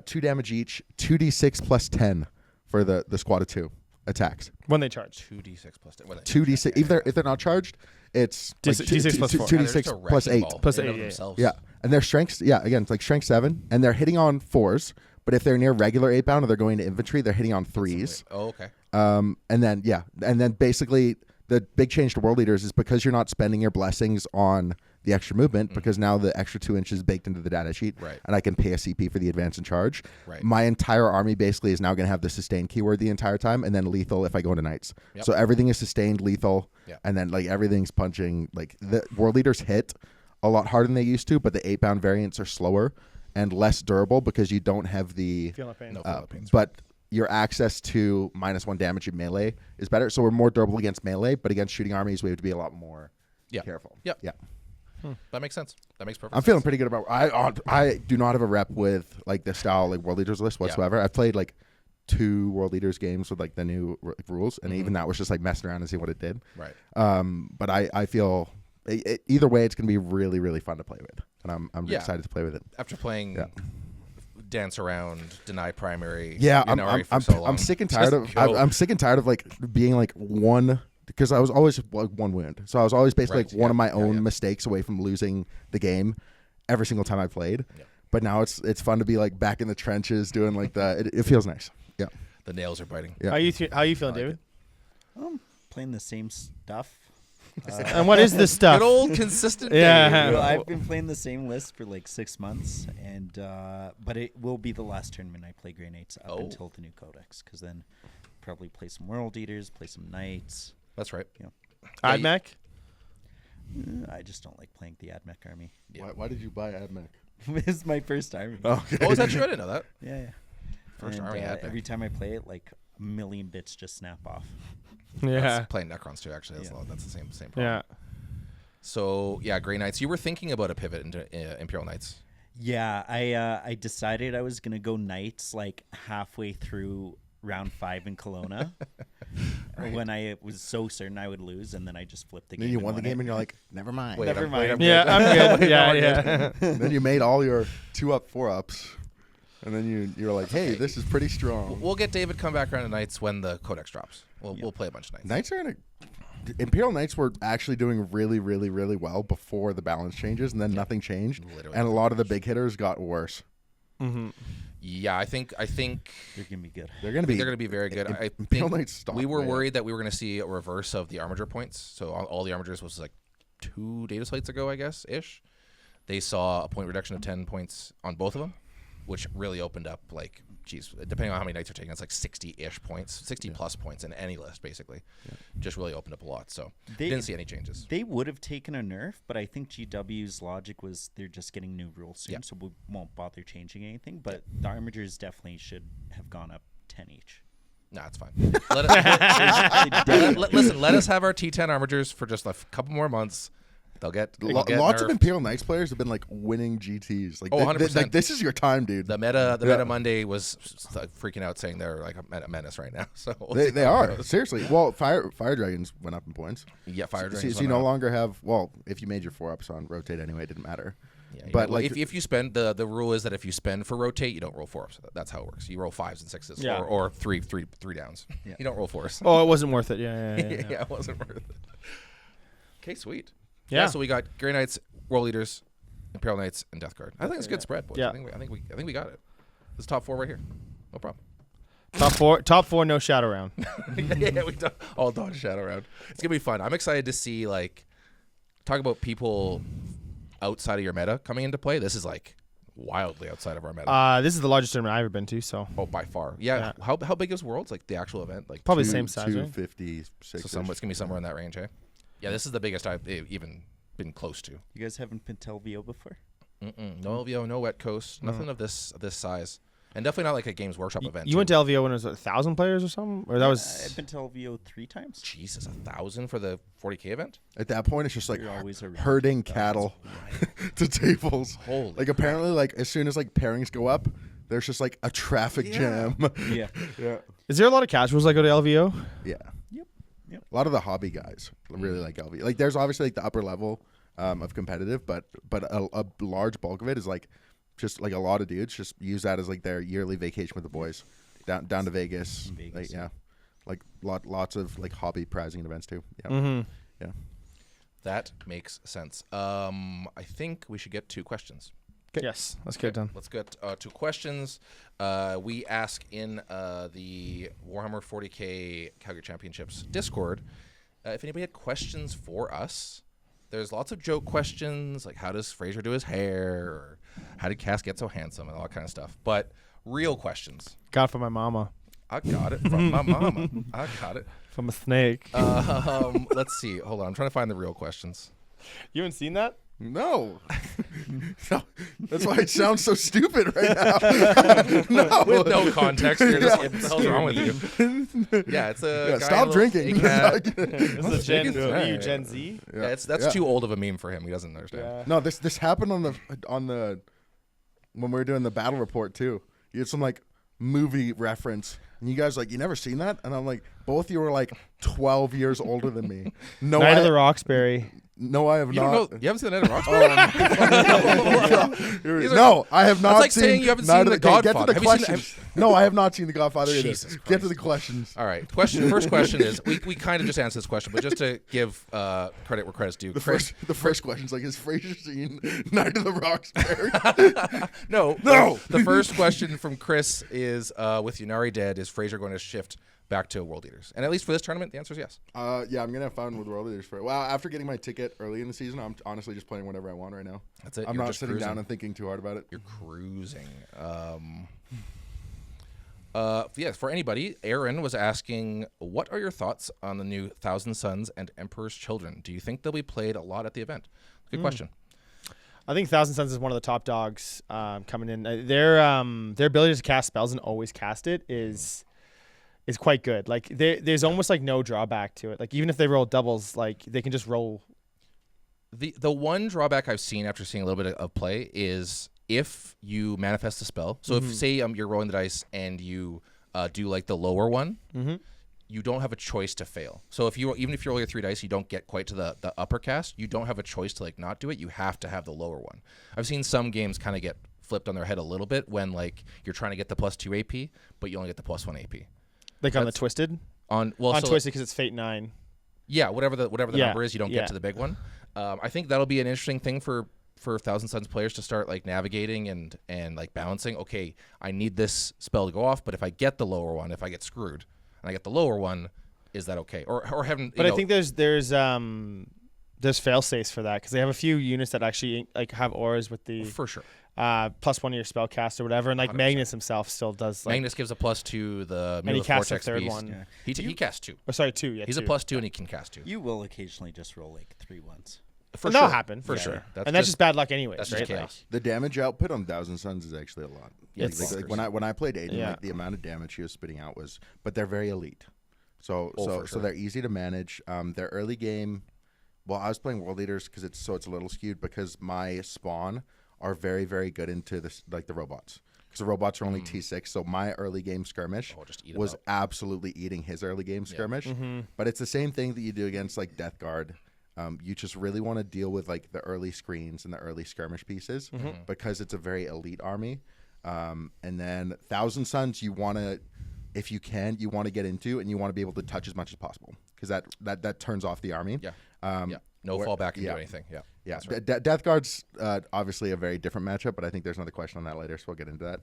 2 damage each, 2d6 plus 10 for the squad of 2 attacks. When they charge. 2d6 plus 10. 2d6. If they're not charged, it's D6 plus 4. 2d6 plus 8. Plus 8, yeah. Yeah. And their strengths, again, it's like strength 7, and they're hitting on 4s. But if they're near regular 8-bound or they're going to infantry, they're hitting on 3s. Oh, okay. And then basically the big change to World Leaders is because you're not spending your blessings on the extra movement, because now the extra 2 inches is baked into the data sheet, Right. and I can pay a CP for the advance and charge. Right. My entire army basically is now going to have the sustain keyword the entire time, and then lethal if I go into knights. Yep. So everything is sustained, lethal, Yep. and then like everything's punching. Like the World Leaders hit a lot harder than they used to, but the 8-bound variants are slower and less durable because you don't have the Feel no pain. No Philippines. but your access to -1 damage in melee is better. So we're more durable against melee, but against shooting armies, we have to be a lot more careful. Yep. Yeah. That makes sense. That makes perfect I'm sense. feeling pretty good about. I do not have a rep with like the style like World Leaders list whatsoever. I've played like 2 World Leaders games with like the new rules, and even that was just like messing around and seeing what it did. Right. But I feel either way, it's gonna be really really fun to play with, and I'm excited to play with it. After playing dance around, deny primary. Yeah, Ynnari for so long, I'm sick and tired just of. go. I'm sick and tired of like being like one. Because I was always like 1 wound, so I was always basically Right, like one of my yeah, own yeah. mistakes away from losing the game every single time I played. Yeah. But now it's fun to be like back in the trenches doing like the. It feels nice. Yeah. The nails are biting. Yeah. How you feeling, David? Playing the same stuff. And what is this stuff? Good old consistent. Yeah. Dave. Well, I've been playing the same list for like 6 months, and but it will be the last tournament I play Grey Knights up until the new Codex, because then probably play some World Eaters, play some Knights. That's right. AdMech? I just don't like playing the AdMech army. Yeah. Why did you buy AdMech? It's my first army. Oh, is that true? I didn't know that. Yeah. First And, army AdMech. every time I play it, like a million bits just snap off. Yeah. That's playing Necrons too. Actually, that's the same problem. Yeah. So Grey Knights. You were thinking about a pivot into Imperial Knights. Yeah, I decided I was gonna go Knights like halfway through round 5 in Kelowna, when I was so certain I would lose, and then I just flipped the game. Then you and won the game, it. and you're like, never mind. Wait, Never I'm mind. Yeah, I'm good. Yeah. Then you made all your 2-up, 4-ups, and then you're like, hey, this is pretty strong. We'll get David come back around to Knights when the Codex drops. We'll play a bunch of Knights. Knights are Imperial Knights were actually doing really, really, really well before the balance changes, and then nothing changed, Literally and a nothing lot of the big hitters got worse. Mm-hmm. Yeah, I think They're gonna be good. They're going to be. they're going to be very good. I Imperial think Knights stopped we were way worried that we were going to see a reverse of the Armiger points. So all the Armigers was like 2 data slates ago, I guess, ish. They saw a point reduction of 10 points on both of them, which really opened up, like, geez, depending on how many Knights are taking, it's like 60-ish points, 60-plus points in any list, basically. Just really opened up a lot. So didn't see any changes. They would have taken a nerf, but I think GW's logic was they're just getting new rules soon, so we won't bother changing anything. But the Armigers definitely should have gone up 10 each. Nah, it's fine. Listen, let us have our T10 Armigers for just a couple more months. They'll get Lots nerfed. of Imperial Knights players have been like winning GTs. Like, 100%. like this is your time, dude. The meta Monday was freaking out, saying they're like a menace right now. So we'll see They how it are goes. seriously. Well, Fire Dragons went up in points. Yeah, Fire So Dragons. you went no up. longer have. Well, if you made your 4-ups on rotate anyway, it didn't matter. Yeah, but know, like if you spend the rule is that if you spend for rotate, you don't roll 4-ups. That's how it works. You roll 5s and 6s, Yeah. or three downs. Yeah. You don't roll 4s. Oh, it wasn't worth it. Yeah. Yeah, it wasn't worth it. Okay, sweet. Yeah. So we got Grey Knights, World Leaders, Imperial Knights, and Death Guard. I think it's a good spread, boys. Yeah. I think we got it. This top 4 right here. No problem. Top four, no shadow round. Yeah, we all dodge shadow round. It's gonna be fun. I'm excited to see talk about people outside of your meta coming into play. This is like wildly outside of our meta. This is the largest tournament I've ever been to, so Oh, by far. Yeah. How big is Worlds? Like the actual event? Like probably the same size, right? 256. So it's gonna be somewhere in that range, eh? Yeah, this is the biggest I've even been close to. You guys haven't been to LVO before? No LVO, no Wet Coast, nothing of this size, and definitely not like a Games Workshop event. You went to LVO when it was 1,000 players or something, or that was? I've been to LVO 3 times. Jesus, 1,000 for the 40K event? At that point, it's just like You're always around herding cattle to tables. Holy Like apparently, like as soon as like pairings go up, there's just like a traffic jam. Yeah. Yeah. Is there a lot of casuals that go to LVO? Yeah. Yep. A lot of the hobby guys really like LV. Like there's obviously like the upper level of competitive, but a large bulk of it is like just like a lot of dudes just use that as like their yearly vacation with the boys down to Vegas. Like, yeah. Like lots of like hobby prizing events too. Yeah. Yeah. That makes sense. I think we should get to questions. Yes, let's get it done. Let's get to questions. We ask in the Warhammer 40K Calgary Championships Discord if anybody had questions for us. There's lots of joke questions, like how does Fraser do his hair, or how did Cass get so handsome, and all that kind of stuff. But real questions. Got it from my mama. I got it from my mama. I got it. From a snake. Let's see. Hold on. I'm trying to find the real questions. You haven't seen that? No. No. That's why it sounds so stupid right now. No. With no context. You're just, what the hell's wrong with you? Yeah, it's a guy stop in a drinking. big hat. This is Gen Z? Yeah, that's too old of a meme for him. He doesn't understand. Yeah. No, this happened on the when we were doing the battle report too. You had some like movie reference, and you guys like, you never seen that? And I'm like, both of you were like 12 years older than me. No, Night of the Roxbury. No, I have You not. don't know, you haven't seen the Night of Roxbury? No, I have not. That's like seen saying you haven't Night seen of The Get to Godfather. the Have you seen- questions. No, I have not seen The Godfather either. Jesus Get Christ. to the questions. All right. First question is, we kind of just answered this question, but just to give credit where credit's due. The first question's like, has Fraser seen Night of the Roxbury? No. The first question from Chris is, with Ynnari dead, is Fraser going to shift back to World Eaters? And at least for this tournament, the answer is yes. Yeah, I'm gonna have fun with World Eaters for it. Well, after getting my ticket early in the season, I'm honestly just playing whatever I want right now. That's it. I'm You're not just sitting cruising. down and thinking too hard about it. You're cruising. Yes, for anybody, Aaron was asking, what are your thoughts on the new Thousand Sons and Emperor's Children? Do you think they'll be played a lot at the event? Good question. I think Thousand Sons is one of the top dogs coming in. Their ability to cast spells and always cast it is quite good. Like there's almost like no drawback to it. Like even if they roll doubles, like they can just roll. The one drawback I've seen after seeing a little bit of play is if you manifest a spell. So if say you're rolling the dice and you do like the lower one, you don't have a choice to fail. So even if you roll your 3 dice, you don't get quite to the upper cast. You don't have a choice to like not do it. You have to have the lower one. I've seen some games kind of get flipped on their head a little bit when like you're trying to get the +2 AP, but you only get the +1 AP. Like on the Twisted? On Twisted because it's Fate 9. Yeah, whatever the Yeah, number is, you don't get to the big one. I think that'll be an interesting thing for Thousand Sons players to start like navigating and like balancing. Okay, I need this spell to go off, but if I get the lower one, if I get screwed and I get the lower one, is that okay? Or haven't? But I think there's fail safes for that because they have a few units that actually like have auras with the for sure +1 of your spell cast or whatever, and like 100%. Magnus himself still does. Like, Magnus gives a +2 the and he casts Vortex a third Beast. one. Yeah. He casts 2. Oh, sorry, 2. Yeah, he's 2. a +2 and he can cast 2. You will occasionally just roll like 3 ones. For that'll sure. happen For yeah. sure. That's just bad luck anyways. That's right? just chaos. The damage output on Thousand Sons is actually a lot. Yeah, like when I played Aiden, like the amount of damage he was spitting out was, but they're very elite. So they're easy to manage. Their early game, well, I was playing World Eaters because it's a little skewed because my spawn are very, very good into this like the robots. Because the robots are only T6, so my early game skirmish was absolutely eating his early game skirmish. But it's the same thing that you do against like Death Guard. You just really want to deal with like the early screens and the early skirmish pieces because it's a very elite army. And then Thousand Sons, you want to, if you can, you want to get into and you want to be able to touch as much as possible because that turns off the army. No fallback can do anything. Yeah. Right. Death Guard's obviously a very different matchup, but I think there's another question on that later, so we'll get into that.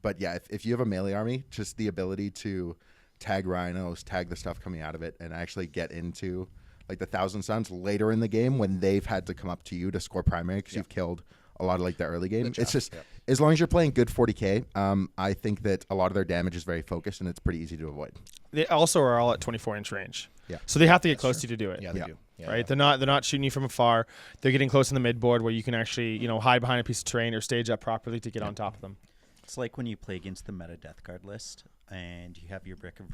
But yeah, if you have a melee army, just the ability to tag rhinos, tag the stuff coming out of it, and actually get into like the Thousand Sons later in the game when they've had to come up to you to score primary because you've killed a lot of like the early game. It's just as long as you're playing good 40k, I think that a lot of their damage is very focused and it's pretty easy to avoid. They also are all at 24-inch range. Yeah. So they have to get close to you to do it. Yeah, they do. Yeah, Right? They're not shooting you from afar. They're getting close in the mid board where you can actually, hide behind a piece of terrain or stage up properly to get on top of them. It's like when you play against the meta Death Guard list and you have your brick of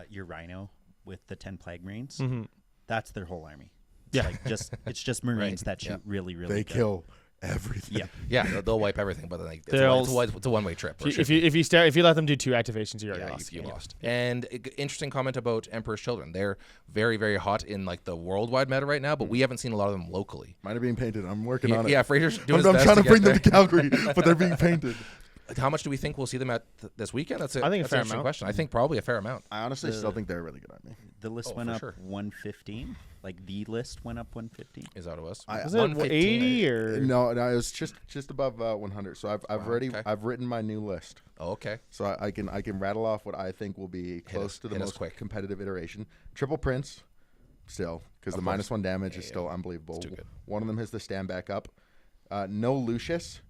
your Rhino with the 10 Plague Marines. Mm-hmm. That's their whole army. It's Yeah. like it's just Marines that shoot really, really They good. kill everything. Yeah. Yeah, they'll wipe everything, but then They'll- it's a one-way trip. or If you let them do 2 activations, you're yeah, lost. you lost. And interesting comment about Emperor's Children. They're very, very hot in like the worldwide meta right now, but we haven't seen a lot of them locally. Mine are being painted. I'm working on it. Yeah, Fraser's doing his I'm best trying to get bring them there. to Calgary, but they're being painted. How much do we think we'll see them at this weekend? That's I think a that's fair an interesting amount. question. I think probably a fair amount. I honestly still think they're a really good army. The list Oh, went for up sure. 115. Like the list went up 115. Is that what it was? Is it 80 or? No, it was just above 100. So I've already okay. I've written my new list. Oh, okay. So I can rattle off what I think will be close to the hit us most quick. competitive iteration. Triple Prince, still, because the course. -1 damage is still unbelievable. It's too good. One of them has the stand back up. No Lucius,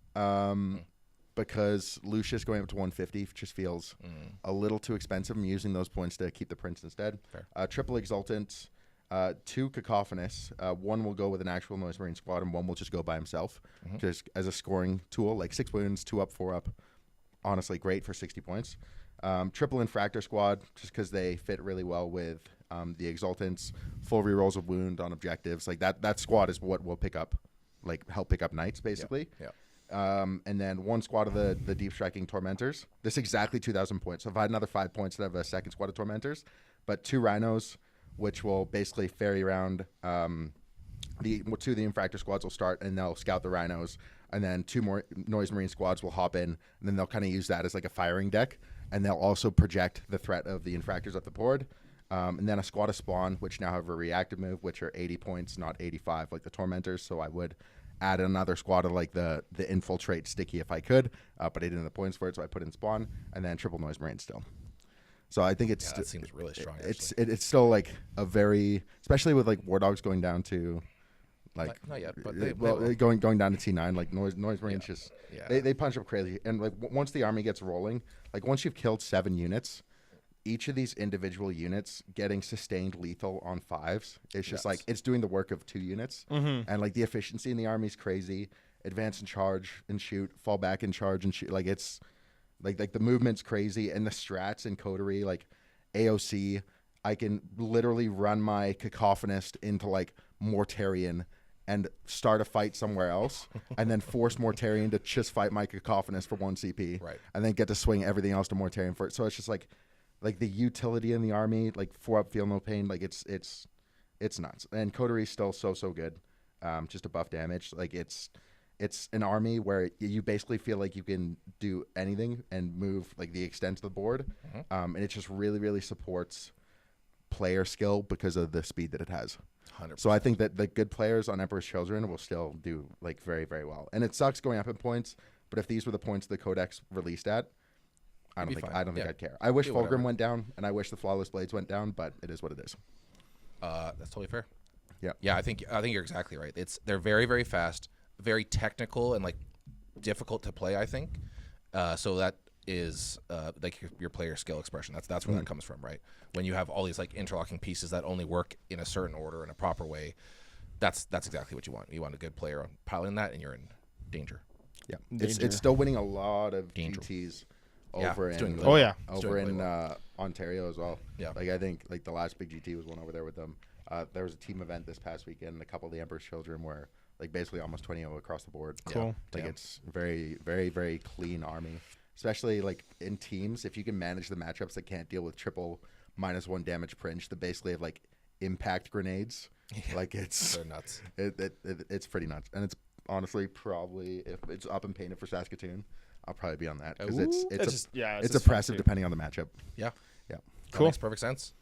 because Lucius going up to 150 just feels a little too expensive. I'm using those points to keep the Prince instead. Fair. Triple Exultant, 2 Cacophonous. 1 will go with an actual Noise Marine squad, and 1 will just go by himself, just as a scoring tool. Like 6 wounds, 2 up, 4 up. Honestly, great for 60 points. Triple Infractor squad, just because they fit really well with the Exultants. Full rerolls of wound on objectives. Like that squad is what will pick up, like help pick up knights basically. Yeah. And then 1 squad of the Deep Striking Tormentors. This is exactly 2,000 points. So if I had another 5 points, I'd have a second squad of Tormentors. But 2 Rhinos, which will basically ferry around. 2 of the Infractor squads will start, and they'll scout the Rhinos. And then 2 more Noise Marine squads will hop in, and then they'll kind of use that as like a firing deck. And they'll also project the threat of the Infractors up the board. And then a squad of Spawn, which now have a reactive move, which are 80 points, not 85 like the Tormentors. So I would add another squad of like the Infiltrate Sticky if I could, but I didn't have the points for it, so I put in Spawn, and then Triple Noise Marine still. So I think it's That seems really strong. it's still like a very, especially with like War Dogs going down to like not yet, but they well will. going down to T9, like Noise Marines just Yeah. they punch up crazy, and like once the army gets rolling, like once you've killed 7 units, each of these individual units getting sustained lethal on 5s, it's just like it's doing the work of 2 units, and like the efficiency in the army is crazy. Advance and charge and shoot, fall back and charge and shoot. Like it's like the movement's crazy, and the strats and coterie, like AOC, I can literally run my Cacophonist into like Mortarion and start a fight somewhere else, and then force Mortarion to just fight my Cacophonist for 1 CP, Right. and then get to swing everything else to Mortarion for it. So it's just like the utility in the army, like 4 up, feel no pain, like it's nuts. And coterie's still so good, just a buff damage. Like it's an army where you basically feel like you can do anything and move like the extent of the board, and it just really supports player skill because of the speed that it has. 100%. So I think that the good players on Emperor's Children will still do like very well. And it sucks going up in points, but if these were the points the Codex released at, I don't be think fine. I'd Yeah. care. I wish Do Fulgrim whatever. went down, and I wish the Flawless Blades went down, but it is what it is. That's totally fair. Yeah. Yeah, I think you're exactly right. They're very fast, very technical, and like difficult to play. I think so. That is like your player skill expression. That's where that comes from, right? When you have all these like interlocking pieces that only work in a certain order in a proper way, that's exactly what you want. You want a good player on piloting that, and you're in danger. Yeah, Danger. it's still winning a lot of Danger. GTs Yeah, over it's in doing really well. Oh, yeah. It's over doing in really Ontario as well. Yeah. Like I think like the last big GT was one over there with them. There was a team event this past weekend, and a couple of the Emperor's Children were like basically almost 20-0 across the board. Cool. Like Yeah. it's very clean army, especially like in teams. If you can manage the matchups that can't deal with triple -1 damage Prince, that basically have like impact grenades. Like it's They're nuts. it's pretty nuts, and it's honestly probably, if it's up and painted for Saskatoon, I'll probably be on that because It's it's just- yeah, it's just fun oppressive too. depending on the matchup. Yeah. Yeah. That Cool. makes perfect sense.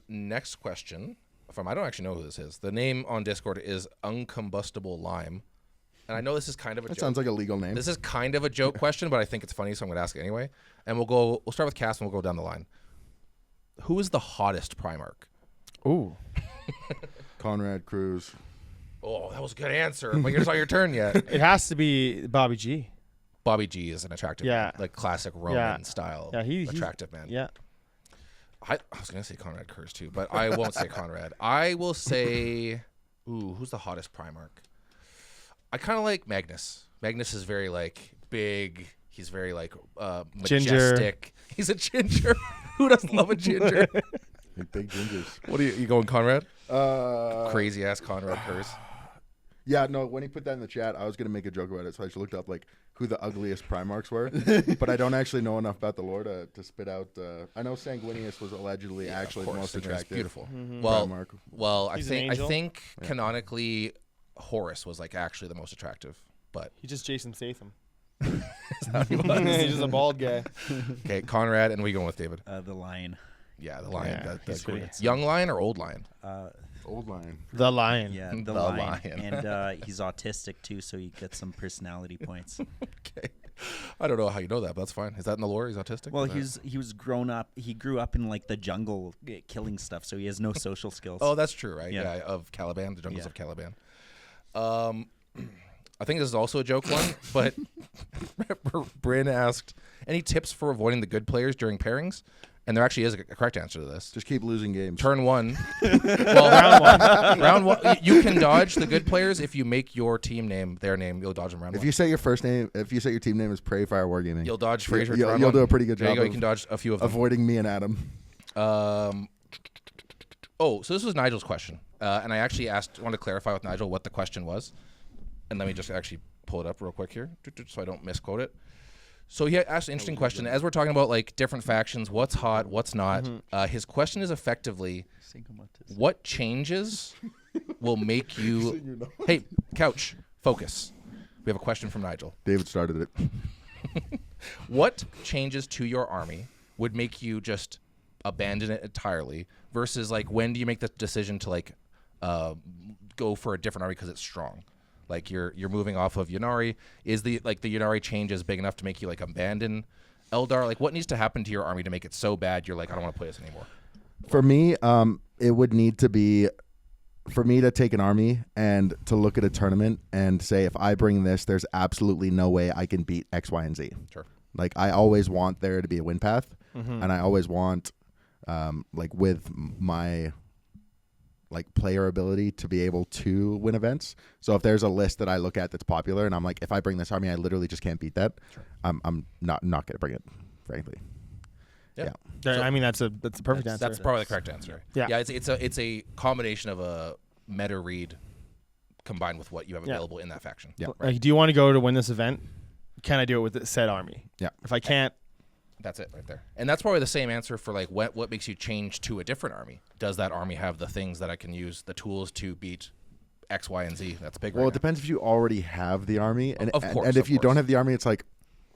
Next question from, I don't actually know who this is. The name on Discord is Uncombustible Lime. And I know this is kind of a That joke. sounds like a legal name. This is kind of a joke question, but I think it's funny, so I'm going to ask it anyway. And we'll start with Cass, and we'll go down the line. Who is the hottest Primarch? Ooh. Conrad Cruz. Oh, that was a good answer. But you're not on your turn yet. It has to be Bobby G. Bobby G is an attractive man. Like classic Roman style. Yeah, he's attractive man. Yeah. I was going to say Conrad Kurz too, but I won't say Conrad. I will say, who's the hottest Primarch? I kind of like Magnus. Magnus is very like big. He's very like majestic. Ginger. He's a ginger. Who doesn't love a ginger? Big gingers. What are you going, Conrad? Uh, Crazy ass Conrad Kurz. Yeah, no, when he put that in the chat, I was going to make a joke about it, so I just looked up like who the ugliest Primarchs were, but I don't actually know enough about the lore to spit out. I know Sanguinius was allegedly actually the most attractive. Beautiful. Primarch. Well, I He's an angel? think canonically Horus was like actually the most attractive, but He's just Jason Statham. is that what he was? He's just a bald guy. Okay, Conrad, and we going with David. The lion. Yeah, the lion. Yeah, That's he's pretty great. Young lion or old lion? Old lion. The lion. Yeah, The the lion. lion. And he's autistic too, so you get some personality points. Okay. I don't know how you know that, but that's fine. Is that in the lore? He's autistic? Well, Is that- he was grown up. He grew up in like the jungle, killing stuff, so he has no social skills. Oh, that's true, right? Yeah. Yeah, of Caliban, the jungles Yeah. of Caliban. I think this is also a joke one, but Bryn asked, any tips for avoiding the good players during pairings? And there actually is a correct answer to this. Just keep losing games. Turn one. Well, round one. You can dodge the good players if you make your team name their name. You'll dodge them round If one. you say your first name, if you say your team name is Prey Fire Wargaming, You'll dodge Fraser. You'll round do one. a pretty good There you job go. You of can dodge a few of them. avoiding me and Adam. Oh, so this was Nigel's question, and I actually wanted to clarify with Nigel what the question was, and let me just actually pull it up real quick here, so I don't misquote it. So he asked an interesting question. As we're talking about like different factions, what's hot, what's not. His question is effectively, what changes will make you? Hey, couch, focus. We have a question from Nigel. David started it. What changes to your army would make you just abandon it entirely versus like when do you make the decision to like go for a different army because it's strong? Like you're moving off of Ynnari. Is the Ynnari changes big enough to make you like abandon Eldar? Like what needs to happen to your army to make it so bad you're like, I don't want to play this anymore? For me, it would need to be for me to take an army and to look at a tournament and say, if I bring this, there's absolutely no way I can beat X, Y, and Z. Sure. Like I always want there to be a win path, and I always want like with my like player ability to be able to win events. So if there's a list that I look at that's popular and I'm like, if I bring this army, I literally just can't beat that. Sure. I'm not going to bring it, frankly. Yeah. I mean, that's a perfect answer. That's probably the correct answer. Yeah. Yeah. It's a combination of a meta read combined with what you have available in that faction. Yeah. Right. Like, do you want to go to win this event? Can I do it with the said army? Yeah. If I can't, That's it right there. And that's probably the same answer for like what makes you change to a different army. Does that army have the things that I can use, the tools to beat X, Y, and Z? That's big. Well, right it depends if you already have the army, and Of course, and if of you don't course. have the army, it's like,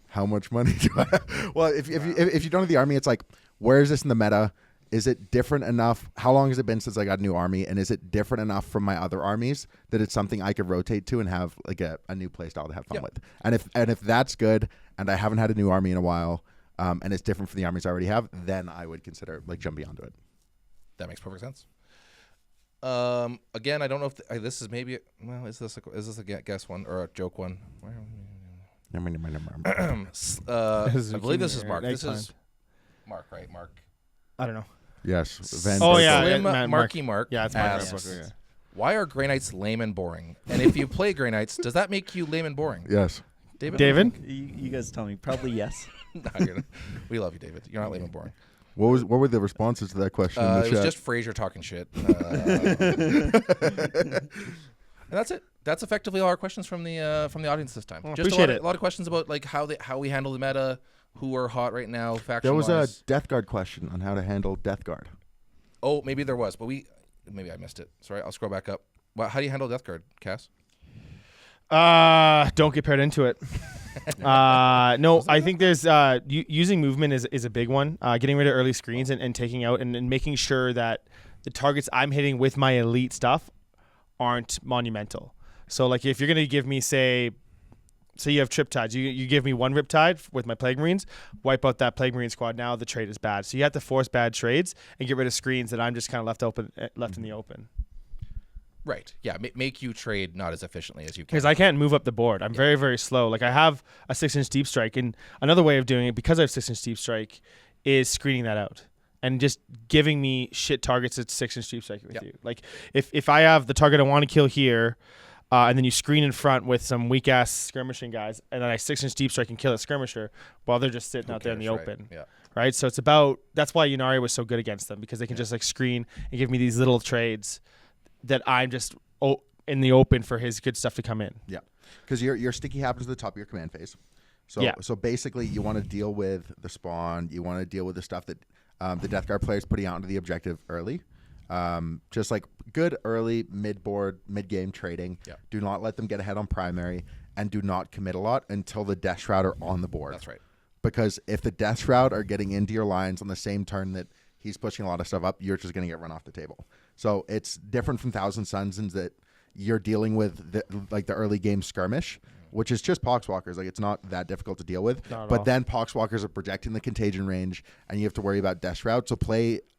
how much money do I have? Well, if you don't have the army, it's like, where is this in the meta? Is it different enough? How long has it been since I got a new army? And is it different enough from my other armies that it's something I could rotate to and have like a new play style to have fun with? And if that's good, and I haven't had a new army in a while, and it's different from the armies I already have, then I would consider like jumping onto it. That makes perfect sense. Again, I don't know if this is maybe. Well, is this a guess one or a joke one? I believe this is Mark. This is Mark, right? Mark. I don't know. Yes. Van Oh, Berkel. yeah. Slim Mark. Marky Mark. Yeah, it's Mark. asks, Yeah. why are Grey Knights lame and boring? And if you play Grey Knights, does that make you lame and boring? Yes. David? You guys tell me. Probably yes. We love you, David. You're not lame and boring. What were the responses to that question in the It was chat? just Fraser talking shit. And that's it. That's effectively all our questions from the audience this time. Well, Just appreciate a lot of questions about like how we handle the meta, who are hot right now, faction. There was a Death Guard question on how to handle Death Guard. Oh, maybe there was, but maybe I missed it. Sorry, I'll scroll back up. Well, how do you handle Death Guard, Cass? Don't get paired into it. No, I think there's using movement is a big one. Getting rid of early screens and taking out and making sure that the targets I'm hitting with my elite stuff aren't monumental. So like if you're gonna give me say you have Triptides, you give me one Riptide with my Plague Marines, wipe out that Plague Marine squad. Now the trade is bad. So you have to force bad trades and get rid of screens that I'm just kind of left in the open. Right. Yeah. Make you trade not as efficiently as you can. Because I can't move up the board. I'm very, very slow. Like I have a 6-inch deep strike, and another way of doing it, because I have 6-inch deep strike, is screening that out and just giving me shit targets at 6-inch deep strike with you. Like if I have the target I want to kill here, and then you screen in front with some weak ass skirmishing guys, and then I 6-inch deep strike and kill a skirmisher while they're just sitting out there in the open. Yeah. Right. So it's about, that's why Ynnari was so good against them, because they can just like screen and give me these little trades that I'm just in the open for his good stuff to come in. Yeah, because your sticky happens at the top of your command phase. So basically, you want to deal with the spawn. You want to deal with the stuff that the Death Guard players putting out into the objective early. Just like good early mid-board, mid-game trading. Yeah. Do not let them get ahead on primary, and do not commit a lot until the Death Shroud are on the board. That's right. Because if the Death Shroud are getting into your lines on the same turn that he's pushing a lot of stuff up, you're just going to get run off the table. So it's different from Thousand Suns in that you're dealing with the early game skirmish, which is just Poxwalkers. Like, it's not that difficult to deal with. But then Poxwalkers are projecting the contagion range, and you have to worry about Death Shroud. So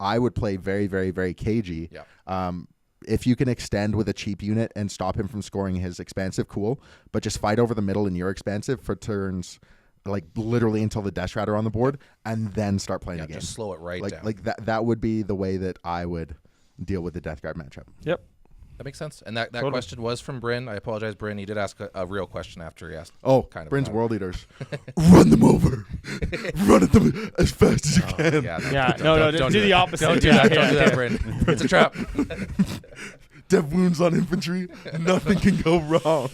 I would play very, very, very cagey. Yeah. If you can extend with a cheap unit and stop him from scoring his expansive, cool. But just fight over the middle in your expansive for turns, like literally until the Death Shroud are on the board, and then start playing the game. Just slow it right down. Like that would be the way that I would deal with the Death Guard matchup. Yep. That makes sense. And that question was from Bryn. I apologize, Bryn. He did ask a real question after he asked. Oh, kind of Bryn's World Eaters. Run them over. Run at them as fast as you can. Don't do the opposite. Don't do that. Don't do that, Bryn. It's a trap. Dev wounds on infantry. Nothing can go wrong.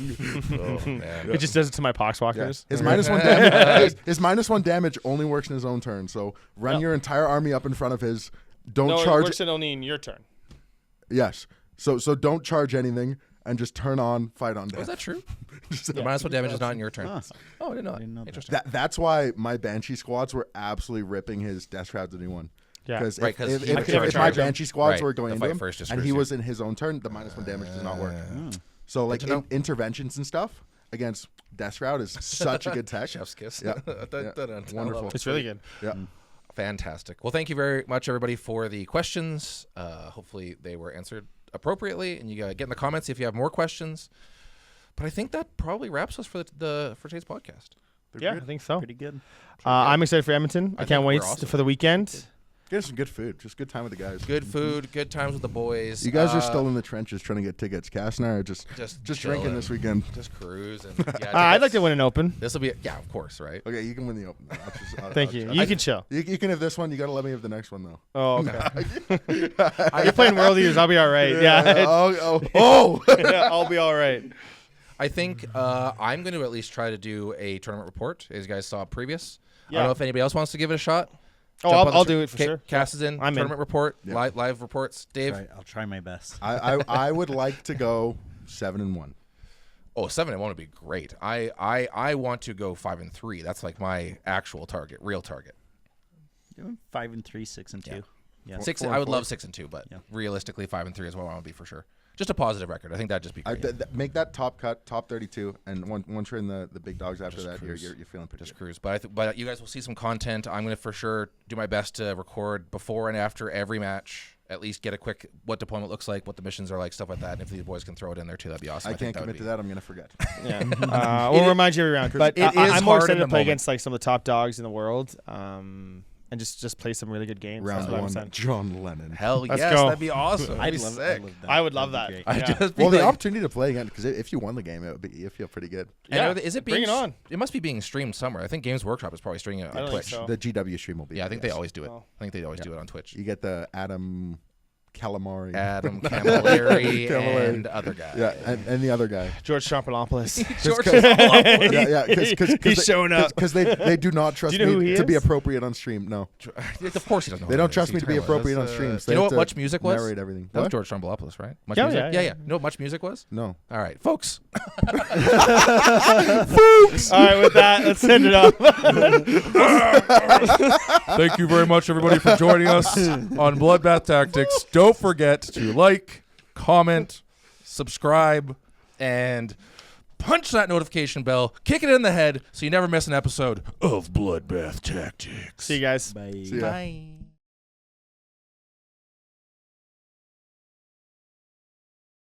Oh, man. It just does it to my Poxwalkers. His -1 damage. His -1 damage only works in his own turn. So run your entire army up in front of his. Don't charge. It works only in your turn. Yes. So don't charge anything and just turn on, fight on death. Is that true? The -1 damage is not in your turn. Huh. Oh, I didn't know. Interesting. That's why my Banshee squads were absolutely ripping his Death Shrouds that he won. Yeah. Because Right, 'cause he if would my charge him. Banshee squads Right, were going the into fight him first just and screws he you. was in his own turn, the -1 damage does not work. So like interventions and stuff against Death Shroud is such a good tech. Chef's kiss. Yeah. Wonderful. It's really good. Yeah. Fantastic. Well, thank you very much, everybody, for the questions. Hopefully they were answered appropriately, and you get in the comments if you have more questions. But I think that probably wraps us for today's podcast. I think so. Pretty good. I'm excited for Edmonton. I can't wait awesome. for the weekend. Get some good food. Just good time with the guys. Good food, good times with the boys. You guys are still in the trenches trying to get tickets. Cass and I are just drinking chilling. this weekend. Just cruising. I'd like to win an open. This will be of course, right? Okay, you can win the open. Thank you. You can chill. You can have this one. You got to let me have the next one though. Oh, okay. You're playing World Eaters. I'll be all right. Yeah. I'll be all right. I think I'm going to at least try to do a tournament report, as you guys saw previous. I Yeah. don't know if anybody else wants to give it a shot. Oh, I'll do it for sure. Cass is in. I'm in. Tournament report, live reports. Dave? I'll try my best. I would like to go 7-1. Oh, 7-1 would be great. I want to go 5-3. That's like my actual target, real target. 5-3, 6-2. Yeah. 6. I would love 6-2, but realistically, 5-3 is what I want to be for sure. Just a positive record. I think that'd just be great. Make that top cut, top 32, and once you're in the big dogs after Just that, cruise. you're feeling pretty Just good. cruise. But you guys will see some content. I'm going to for sure do my best to record before and after every match. At least get a quick what deployment looks like, what the missions are like, stuff like that. And if these boys can throw it in there too, that'd be awesome. I can't commit to that. I'm going to forget. Yeah. We'll remind you every round. But it is I'm more hard in excited to the play moment. against like some of the top dogs in the world. And just play some really good games. Round That's what I'm one, saying. John Lennon. Hell Let's yes, go. that'd be awesome. I'd That'd be love sick. that. I would love That'd be that. great. Yeah. Just be Well, the like- opportunity to play again, because if you won the game, you feel pretty good. I know that- is it being Bring it on. It must be being streamed somewhere. I think Games Workshop is probably streaming it I on don't Twitch. think so. The GW stream will be. Yeah, I think they always do it. Oh. I think they always do it on Twitch. You get the Adam Calamari. Adam Camilleri Camilleri. and other guy. Yeah, and the other guy. George Champanopoulos. Because He's showing up. Because they do not trust Do you know who me he to be is? appropriate on stream. No, Of course he doesn't know. they who don't it trust is. me to be He's appropriate on That's, streams. Do you know They what have Much to Music was? narrate everything. That was What? George Chambalopoulos, right? Much Yeah, Music? yeah. You know what Much Music was? No. All right, folks. All right, with that, let's send it off. Thank you very much, everybody, for joining us on Bloodbath Tactics. Don't forget to like, comment, subscribe, and punch that notification bell. Kick it in the head so you never miss an episode of Bloodbath Tactics. See you guys. Bye. See ya. Bye.